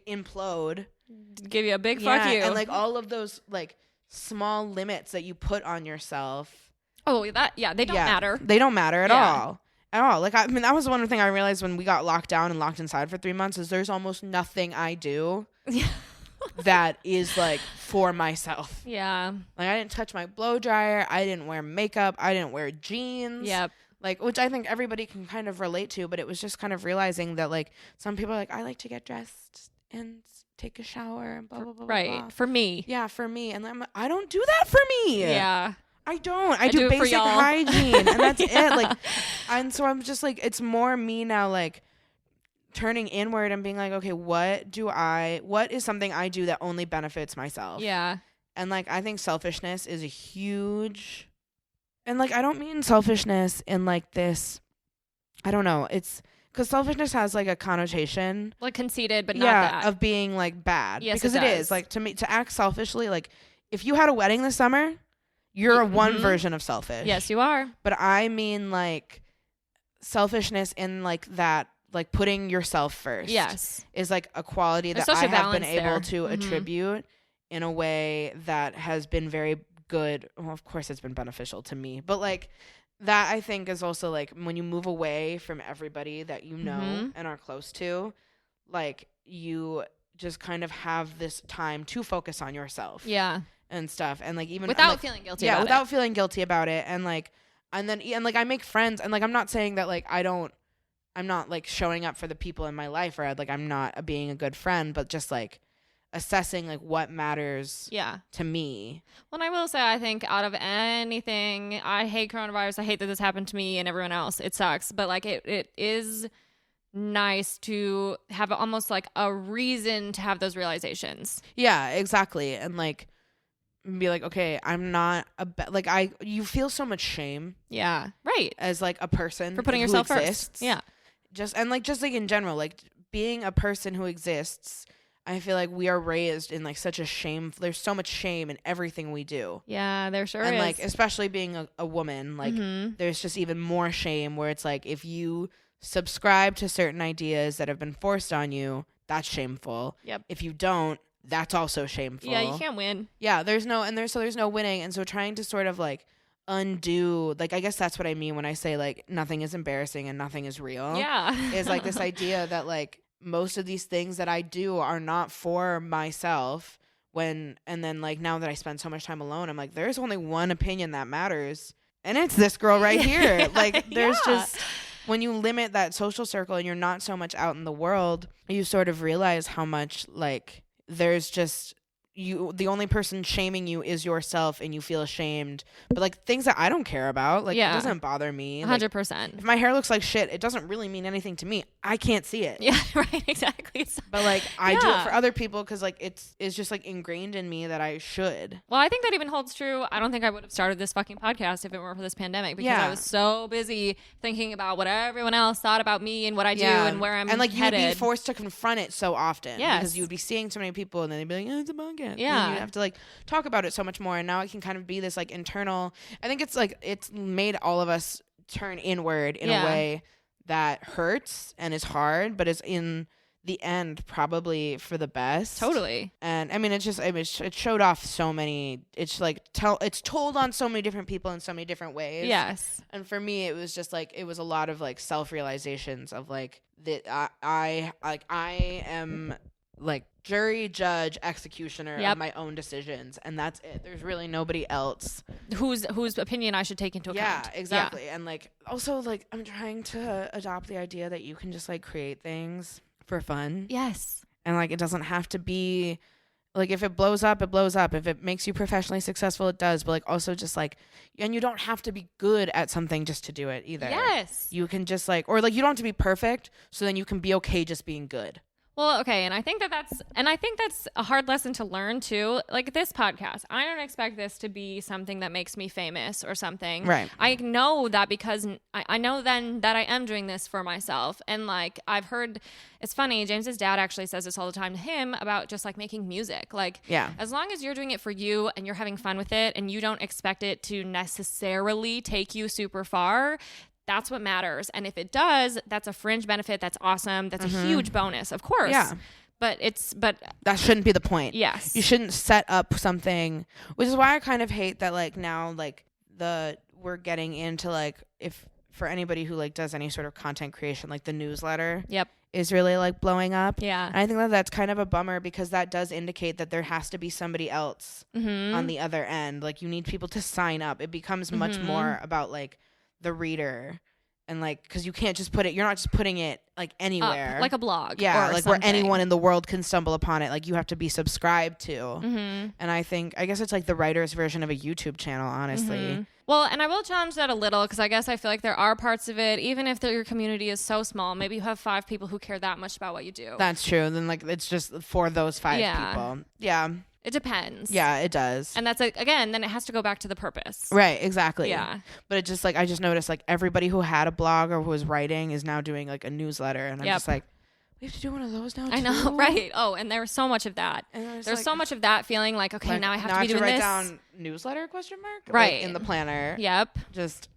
Speaker 2: implode.
Speaker 1: Give you a big fuck you.
Speaker 2: And like all of those like small limits that you put on yourself.
Speaker 1: Oh, they don't matter.
Speaker 2: They don't matter at all. At all. Like, I mean, that was one thing I realized when we got locked down and locked inside for 3 months is there's almost nothing I do that is like for myself.
Speaker 1: Yeah.
Speaker 2: Like I didn't touch my blow dryer. I didn't wear makeup. I didn't wear jeans.
Speaker 1: Yep.
Speaker 2: Like, which I think everybody can kind of relate to, but it was just kind of realizing that like some people are like, I like to get dressed and take a shower and blah, blah, blah,
Speaker 1: Right.
Speaker 2: blah.
Speaker 1: For me.
Speaker 2: Yeah, for me. And I'm like, I don't do that for me.
Speaker 1: Yeah.
Speaker 2: I don't. I
Speaker 1: do
Speaker 2: do
Speaker 1: it for
Speaker 2: basic
Speaker 1: y'all.
Speaker 2: hygiene, and that's
Speaker 1: Yeah.
Speaker 2: it. Like, and so I'm just like, it's more me now, like turning inward and being like, okay, what is something I do that only benefits myself?
Speaker 1: Yeah.
Speaker 2: And like, I think selfishness is a huge, and like, I don't mean selfishness in like this, I don't know. It's because selfishness has like a connotation,
Speaker 1: Like conceited, but not that.
Speaker 2: of being like bad.
Speaker 1: Yes,
Speaker 2: because
Speaker 1: it
Speaker 2: it
Speaker 1: does.
Speaker 2: is like, to me, to act selfishly, like if you had a wedding this summer, you're one version of selfish.
Speaker 1: Yes, you are.
Speaker 2: But I mean like selfishness in like that, like putting yourself first.
Speaker 1: Yes.
Speaker 2: Is like a quality
Speaker 1: There's
Speaker 2: that
Speaker 1: such
Speaker 2: I
Speaker 1: a
Speaker 2: have been
Speaker 1: balance
Speaker 2: able
Speaker 1: there.
Speaker 2: to attribute in a way that has been very good. Well, of course it's been beneficial to me, but like that I think is also like when you move away from everybody that you know and are close to, like you just kind of have this time to focus on yourself.
Speaker 1: Yeah.
Speaker 2: And stuff, and like even
Speaker 1: without
Speaker 2: like,
Speaker 1: feeling guilty about
Speaker 2: without
Speaker 1: it.
Speaker 2: feeling guilty about it, and like I make friends, and like I'm not saying that like I'm not like showing up for the people in my life, or like I'm not being a good friend, but just like assessing like what matters to me.
Speaker 1: Well, and I will say, I think out of anything, I hate coronavirus. I hate that this happened to me and everyone else. It sucks, but like it is nice to have almost like a reason to have those realizations.
Speaker 2: Yeah, exactly. And like be like, okay, I'm not you feel so much shame.
Speaker 1: Yeah. Right.
Speaker 2: As like a person
Speaker 1: For putting
Speaker 2: who
Speaker 1: yourself
Speaker 2: exists.
Speaker 1: first. Yeah.
Speaker 2: just like in general, like being a person who exists, I feel like we are raised in like such a shame. There's so much shame in everything we do.
Speaker 1: Yeah, there sure
Speaker 2: and
Speaker 1: is.
Speaker 2: like especially being a woman, like
Speaker 1: Mm-hmm.
Speaker 2: there's just even more shame where it's like if you subscribe to certain ideas that have been forced on you, that's shameful.
Speaker 1: Yep.
Speaker 2: If you don't, that's also shameful.
Speaker 1: Yeah, you can't win.
Speaker 2: Yeah, there's no winning, and so trying to sort of like undo, like I guess that's what I mean when I say like nothing is embarrassing and nothing is real.
Speaker 1: Yeah.
Speaker 2: Is like this idea that like most of these things that I do are not for myself and then like now that I spend so much time alone, I'm like there's only one opinion that matters, and it's this girl right here. Like there's just when you limit that social circle and you're not so much out in the world, you sort of realize how much like there's just the only person shaming you is yourself, and you feel ashamed. But like things that I don't care about, like it doesn't bother me.
Speaker 1: 100%.
Speaker 2: If my hair looks like shit, it doesn't really mean anything to me. I can't see it.
Speaker 1: Yeah, right, exactly.
Speaker 2: But like I do it for other people because like it's just like ingrained in me that I should.
Speaker 1: Well, I think that even holds true. I don't think I would have started this fucking podcast if it weren't for this pandemic, because I was so busy thinking about what everyone else thought about me and what I do and where I'm
Speaker 2: and like
Speaker 1: headed.
Speaker 2: You would be forced to confront it so often.
Speaker 1: Yes.
Speaker 2: Because you would be seeing so many people and then they'd be like, oh, it's a podcast.
Speaker 1: Yeah.
Speaker 2: And you have to like talk about it so much more, and now it can kind of be this like internal. I think it's like it's made all of us turn inward in a way that hurts and is hard, but is in the end probably for the best.
Speaker 1: Totally.
Speaker 2: And I mean it showed off so many, it's like it's told on so many different people in so many different ways.
Speaker 1: Yes.
Speaker 2: And for me it was just like it was a lot of like self-realizations of like that I am like jury, judge, executioner of my own decisions, and that's it. There's really nobody else
Speaker 1: whose opinion I should take into account.
Speaker 2: Yeah, exactly. Yeah. And like also like I'm trying to adopt the idea that you can just like create things for fun.
Speaker 1: Yes.
Speaker 2: And like it doesn't have to be like if it blows up, it blows up. If it makes you professionally successful, it does. But like also just like, and you don't have to be good at something just to do it either.
Speaker 1: Yes.
Speaker 2: You can just like, or like you don't have to be perfect, so then you can be okay just being good.
Speaker 1: Well, okay, and I think that's a hard lesson to learn too. Like this podcast, I don't expect this to be something that makes me famous or something.
Speaker 2: Right.
Speaker 1: I know that because I know then that I am doing this for myself. And like I've heard, it's funny, James's dad actually says this all the time to him about just like making music. Like as long as you're doing it for you and you're having fun with it and you don't expect it to necessarily take you super far, that's what matters. And if it does, that's a fringe benefit. That's awesome. That's a huge bonus, of course.
Speaker 2: Yeah.
Speaker 1: But
Speaker 2: that shouldn't be the point.
Speaker 1: Yes.
Speaker 2: You shouldn't set up something, which is why I kind of hate that like now like we're getting into like if for anybody who like does any sort of content creation, like the newsletter is really like blowing up.
Speaker 1: Yeah.
Speaker 2: And I think that that's kind of a bummer because that does indicate that there has to be somebody else on the other end. Like you need people to sign up. It becomes much more about like the reader and like because you can't just put it, you're not just putting it like anywhere
Speaker 1: like a blog
Speaker 2: or like
Speaker 1: something.
Speaker 2: where anyone in the world can stumble upon it. Like you have to be subscribed to. And I guess it's like the writer's version of a YouTube channel, honestly.
Speaker 1: Well, and I will challenge that a little because I guess I feel like there are parts of it, even if your community is so small, maybe you have 5 people who care that much about what you do.
Speaker 2: That's true. Then like it's just for those 5 people. Yeah.
Speaker 1: It depends.
Speaker 2: Yeah, it does.
Speaker 1: And that's like, again, then it has to go back to the purpose.
Speaker 2: Right, exactly.
Speaker 1: Yeah.
Speaker 2: But it just like, I just noticed like everybody who had a blog or who was writing is now doing like a newsletter. And I'm just like, we have to do one of those now too?
Speaker 1: I know, right? Oh, and there's so much of that. There's like, so much of that feeling like, okay, now I have to be doing
Speaker 2: write
Speaker 1: this.
Speaker 2: Down newsletter ?
Speaker 1: Right.
Speaker 2: Like, in the planner.
Speaker 1: Yep.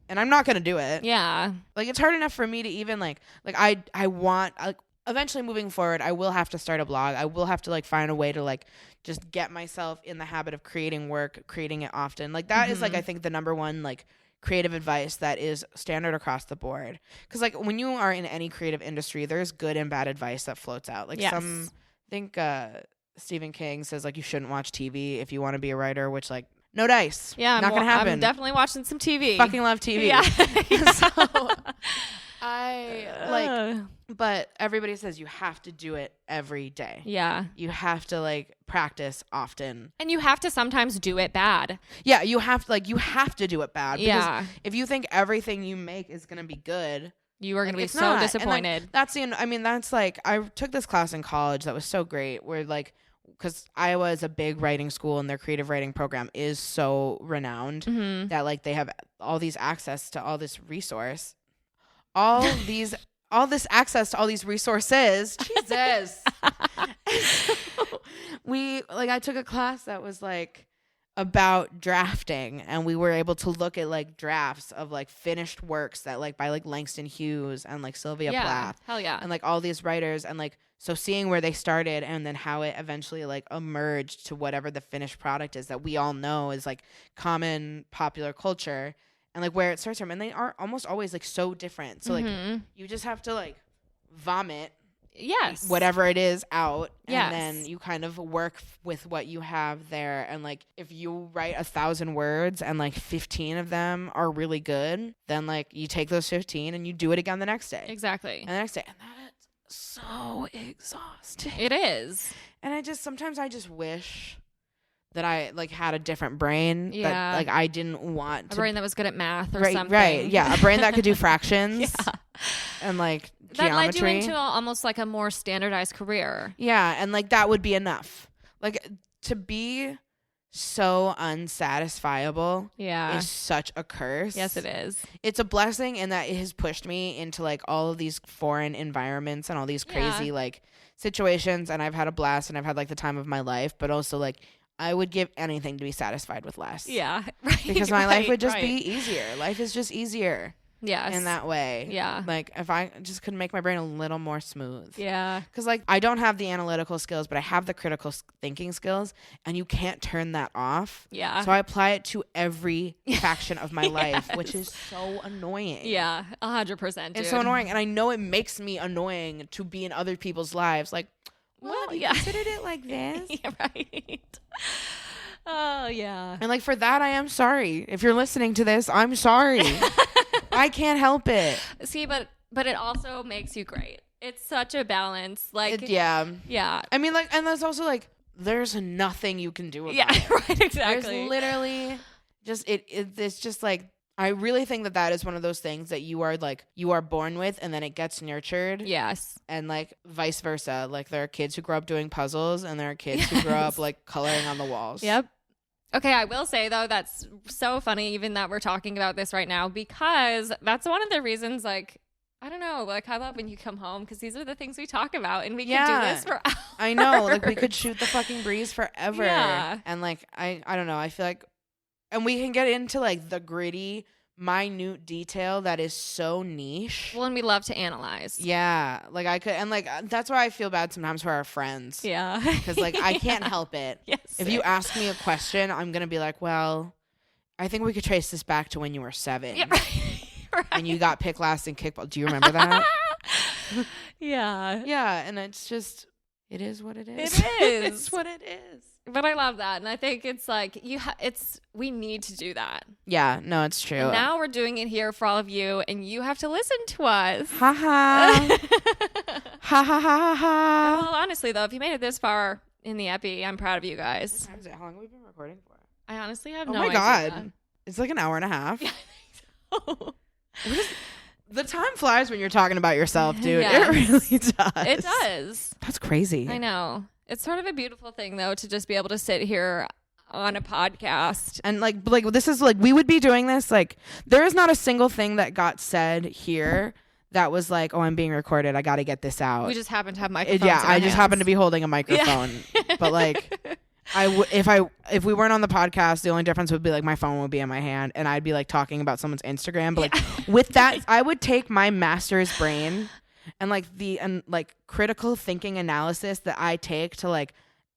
Speaker 2: And I'm not going to do it.
Speaker 1: Yeah.
Speaker 2: Like it's hard enough for me to even like I want like eventually moving forward, I will have to start a blog. I will have to like find a way to like just get myself in the habit of creating work, creating it often. Like that is like, I think the number one like creative advice that is standard across the board. Cause like when you are in any creative industry, there's good and bad advice that floats out. Like I think Stephen King says like you shouldn't watch TV if you want to be a writer, which like no dice.
Speaker 1: Yeah.
Speaker 2: Not gonna happen.
Speaker 1: I'm definitely watching some TV.
Speaker 2: Fucking love TV.
Speaker 1: Yeah.
Speaker 2: So I like, but everybody says you have to do it every day.
Speaker 1: Yeah.
Speaker 2: You have to like practice often.
Speaker 1: And you have to sometimes do it bad.
Speaker 2: Yeah. You have to do it bad.
Speaker 1: Yeah.
Speaker 2: If you think everything you make is going to be good,
Speaker 1: you are going to be so
Speaker 2: not.
Speaker 1: disappointed.
Speaker 2: And, like, that's like, I took this class in college that was so great where like, because Iowa is a big writing school and their creative writing program is so renowned that like they have all these access to all this resource. All these all this access to all these resources. Jesus. So I took a class that was like about drafting, and we were able to look at like drafts of like finished works that like by like Langston Hughes and like Sylvia Plath.
Speaker 1: Hell yeah.
Speaker 2: And like all these writers, and like so seeing where they started and then how it eventually like emerged to whatever the finished product is that we all know is like common popular culture, and like where it starts from, and they are almost always like so different. So like you just have to like vomit whatever it is out, and then you kind of work with what you have there. And like if you write 1,000 words and like 15 of them are really good, then like you take those 15 and you do it again the next day,
Speaker 1: Exactly.
Speaker 2: and the next day, and that's so exhausting.
Speaker 1: It is.
Speaker 2: And sometimes I just wish that I like had a different brain.
Speaker 1: Yeah.
Speaker 2: That like I didn't want
Speaker 1: A brain that was good at math or something.
Speaker 2: Right. Yeah. A brain that could do fractions and like
Speaker 1: that
Speaker 2: geometry.
Speaker 1: led you into almost like a more standardized career.
Speaker 2: Yeah. And like that would be enough. Like to be so unsatisfiable is such a curse.
Speaker 1: Yes, it is.
Speaker 2: It's a blessing in that it has pushed me into like all of these foreign environments and all these crazy like situations, and I've had a blast and I've had like the time of my life, but also like I would give anything to be satisfied with less.
Speaker 1: Yeah, right.
Speaker 2: Because my life would just be easier. Life is just easier.
Speaker 1: Yes.
Speaker 2: In that way.
Speaker 1: Yeah.
Speaker 2: Like if I just could make my brain a little more smooth.
Speaker 1: Yeah.
Speaker 2: Because like I don't have the analytical skills, but I have the critical thinking skills, and you can't turn that off.
Speaker 1: Yeah.
Speaker 2: So I apply it to every faction of my life, which is so annoying.
Speaker 1: Yeah, 100%.
Speaker 2: It's so annoying, and I know it makes me annoying to be in other people's lives. Like, well, you considered it like this?
Speaker 1: Yeah, right. Oh, yeah.
Speaker 2: And like for that, I am sorry. If you're listening to this, I'm sorry. I can't help it.
Speaker 1: See, but it also makes you great. It's such a balance. Like,
Speaker 2: yeah.
Speaker 1: I
Speaker 2: mean, like, and there's also like, there's nothing you can do about it.
Speaker 1: Yeah, right, exactly.
Speaker 2: There's literally just it's just like, I really think that is one of those things that you are born with, and then it gets nurtured.
Speaker 1: Yes.
Speaker 2: And like vice versa. Like there are kids who grow up doing puzzles, and there are kids who grow up like coloring on the walls.
Speaker 1: Yep. Okay, I will say though, that's so funny even that we're talking about this right now, because that's one of the reasons, like, I don't know, like I love when you come home, because these are the things we talk about, and we can do this for hours.
Speaker 2: I know, like we could shoot the fucking breeze forever.
Speaker 1: Yeah.
Speaker 2: And like I don't know, I feel like, and we can get into like the gritty, minute detail that is so niche.
Speaker 1: Well, and we love to analyze.
Speaker 2: Yeah, like I could, and like that's why I feel bad sometimes for our friends.
Speaker 1: Yeah.
Speaker 2: Because like I can't help it.
Speaker 1: Yes.
Speaker 2: If you ask me a question, I'm gonna be like, well, I think we could trace this back to when you were 7.
Speaker 1: Yeah, right.
Speaker 2: And you got picked last in kickball. Do you remember that?
Speaker 1: Yeah.
Speaker 2: Yeah, and it's just, it is what it is.
Speaker 1: It is.
Speaker 2: It's what it is.
Speaker 1: But I love that, and I think it's like we need to do that.
Speaker 2: Yeah, no, it's true.
Speaker 1: And now we're doing it here for all of you, and you have to listen to us.
Speaker 2: Ha ha. Ha ha ha ha.
Speaker 1: Well, honestly though, if you made it this far in the epi, I'm proud of you guys.
Speaker 2: What time is it? How long have we been recording for?
Speaker 1: I honestly have
Speaker 2: Oh
Speaker 1: no
Speaker 2: my
Speaker 1: idea.
Speaker 2: God. It's like an hour and a half.
Speaker 1: Yeah, I think so.
Speaker 2: The time flies when you're talking about yourself, dude.
Speaker 1: Yes.
Speaker 2: It really does.
Speaker 1: It does.
Speaker 2: That's crazy.
Speaker 1: I know. It's sort of a beautiful thing, though, to just be able to sit here on a podcast.
Speaker 2: And like this is like, we would be doing this. Like, there is not a single thing that got said here that was like, oh, I'm being recorded, I got to get this out.
Speaker 1: We just happen to have microphones.
Speaker 2: Yeah, I just
Speaker 1: hands.
Speaker 2: happen to be holding a microphone. Yeah. But like, if we weren't on the podcast, the only difference would be like my phone would be in my hand, and I'd be like talking about someone's Instagram. But like with that, I would take my master's brain and like the critical thinking analysis that I take to like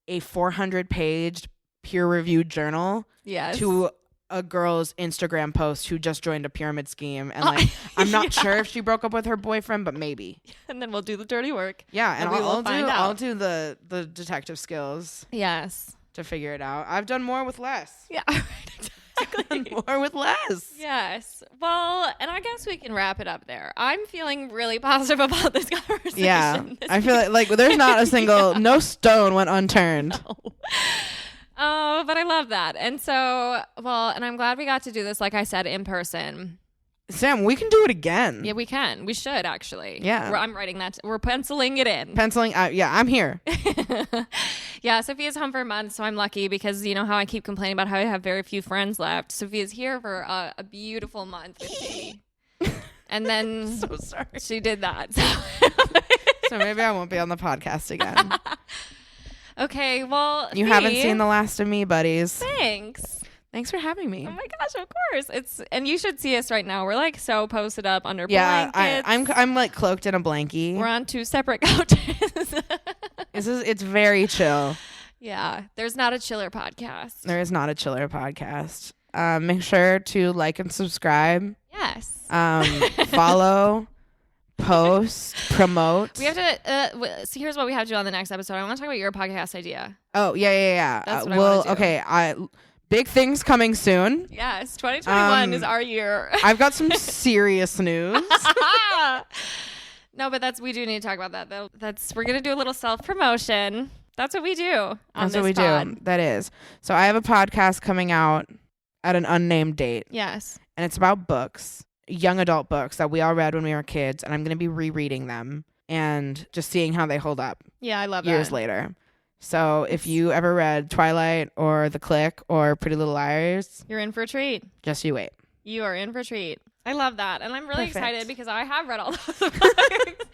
Speaker 2: a 400-page peer-reviewed journal to a girl's Instagram post who just joined a pyramid scheme, and like I'm not sure if she broke up with her boyfriend, but maybe.
Speaker 1: And then we'll do the dirty work.
Speaker 2: Yeah, and
Speaker 1: I'll
Speaker 2: do the detective skills.
Speaker 1: Yes.
Speaker 2: To figure it out. I've done more with less.
Speaker 1: Yeah, exactly.
Speaker 2: More with less.
Speaker 1: Yes. Well, and I guess we can wrap it up there. I'm feeling really positive about this conversation.
Speaker 2: Yeah. I feel like there's not a single, no stone went unturned.
Speaker 1: No. Oh, but I love that. And so, well, and I'm glad we got to do this, like I said, in person.
Speaker 2: Sam, we can do it again.
Speaker 1: Yeah, we can. We should, actually.
Speaker 2: Yeah.
Speaker 1: I'm writing that. We're penciling it in.
Speaker 2: Yeah, I'm here.
Speaker 1: Yeah, Sophia's home for a month, so I'm lucky because you know how I keep complaining about how I have very few friends left. Sophia's here for a beautiful month with me. And then
Speaker 2: So sorry.
Speaker 1: she did that.
Speaker 2: So maybe I won't be on the podcast again.
Speaker 1: Okay, well,
Speaker 2: You haven't seen the last of me, buddies.
Speaker 1: Thanks.
Speaker 2: Thanks for having me.
Speaker 1: Oh my gosh, of course. And you should see us right now. We're like so posted up under
Speaker 2: Yeah,
Speaker 1: blankets.
Speaker 2: I'm like cloaked in a blankie.
Speaker 1: We're on 2 separate couches.
Speaker 2: It's very chill.
Speaker 1: Yeah, there's not a chiller podcast.
Speaker 2: There is not a chiller podcast. Make sure to like and subscribe.
Speaker 1: Yes.
Speaker 2: Follow, post, promote.
Speaker 1: We have to. So here's what we have to do on the next episode. I want to talk about your podcast idea.
Speaker 2: Oh yeah.
Speaker 1: That's what I wanna do.
Speaker 2: Okay. Big things coming soon.
Speaker 1: Yes, 2021 is our year.
Speaker 2: I've got some serious news.
Speaker 1: No, but we do need to talk about that though. We're gonna do a little self promotion. That's what we do.
Speaker 2: That's what we do. That is. So I have a podcast coming out at an unnamed date.
Speaker 1: Yes.
Speaker 2: And it's about books, young adult books that we all read when we were kids, and I'm going to be rereading them and just seeing how they hold up.
Speaker 1: Yeah, I love
Speaker 2: years
Speaker 1: that.
Speaker 2: later. So if you ever read Twilight or The Click or Pretty Little Liars,
Speaker 1: You're in for a treat.
Speaker 2: just you wait.
Speaker 1: You are in for a treat. I love that. And I'm really
Speaker 2: Perfect.
Speaker 1: excited because I have read all those books.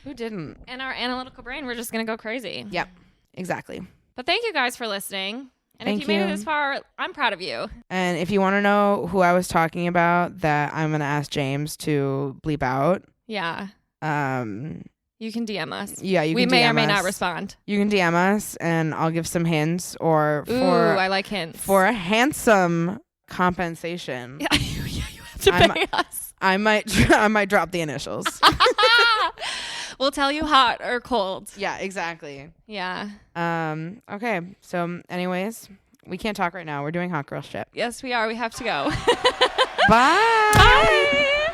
Speaker 2: Who didn't?
Speaker 1: And our analytical brain, we're just going to go crazy.
Speaker 2: Yep, exactly.
Speaker 1: But thank you guys for listening. And
Speaker 2: Thank
Speaker 1: if you made it
Speaker 2: you.
Speaker 1: this far, I'm proud of you.
Speaker 2: And if you want to know who I was talking about that I'm going to ask James to bleep out,
Speaker 1: Yeah. You can DM us.
Speaker 2: yeah, you
Speaker 1: We
Speaker 2: can
Speaker 1: may
Speaker 2: DM
Speaker 1: or may not
Speaker 2: us.
Speaker 1: respond.
Speaker 2: You can DM us and I'll give some hints or
Speaker 1: Ooh,
Speaker 2: for
Speaker 1: I like hints.
Speaker 2: for a handsome compensation.
Speaker 1: Yeah, you have to
Speaker 2: I'm-
Speaker 1: pay us.
Speaker 2: I might drop the initials.
Speaker 1: We'll tell you hot or cold.
Speaker 2: Yeah, exactly.
Speaker 1: Yeah.
Speaker 2: Okay. So anyways, we can't talk right now. We're doing hot girl shit.
Speaker 1: Yes, we are. We have to go.
Speaker 2: Bye.
Speaker 1: Bye.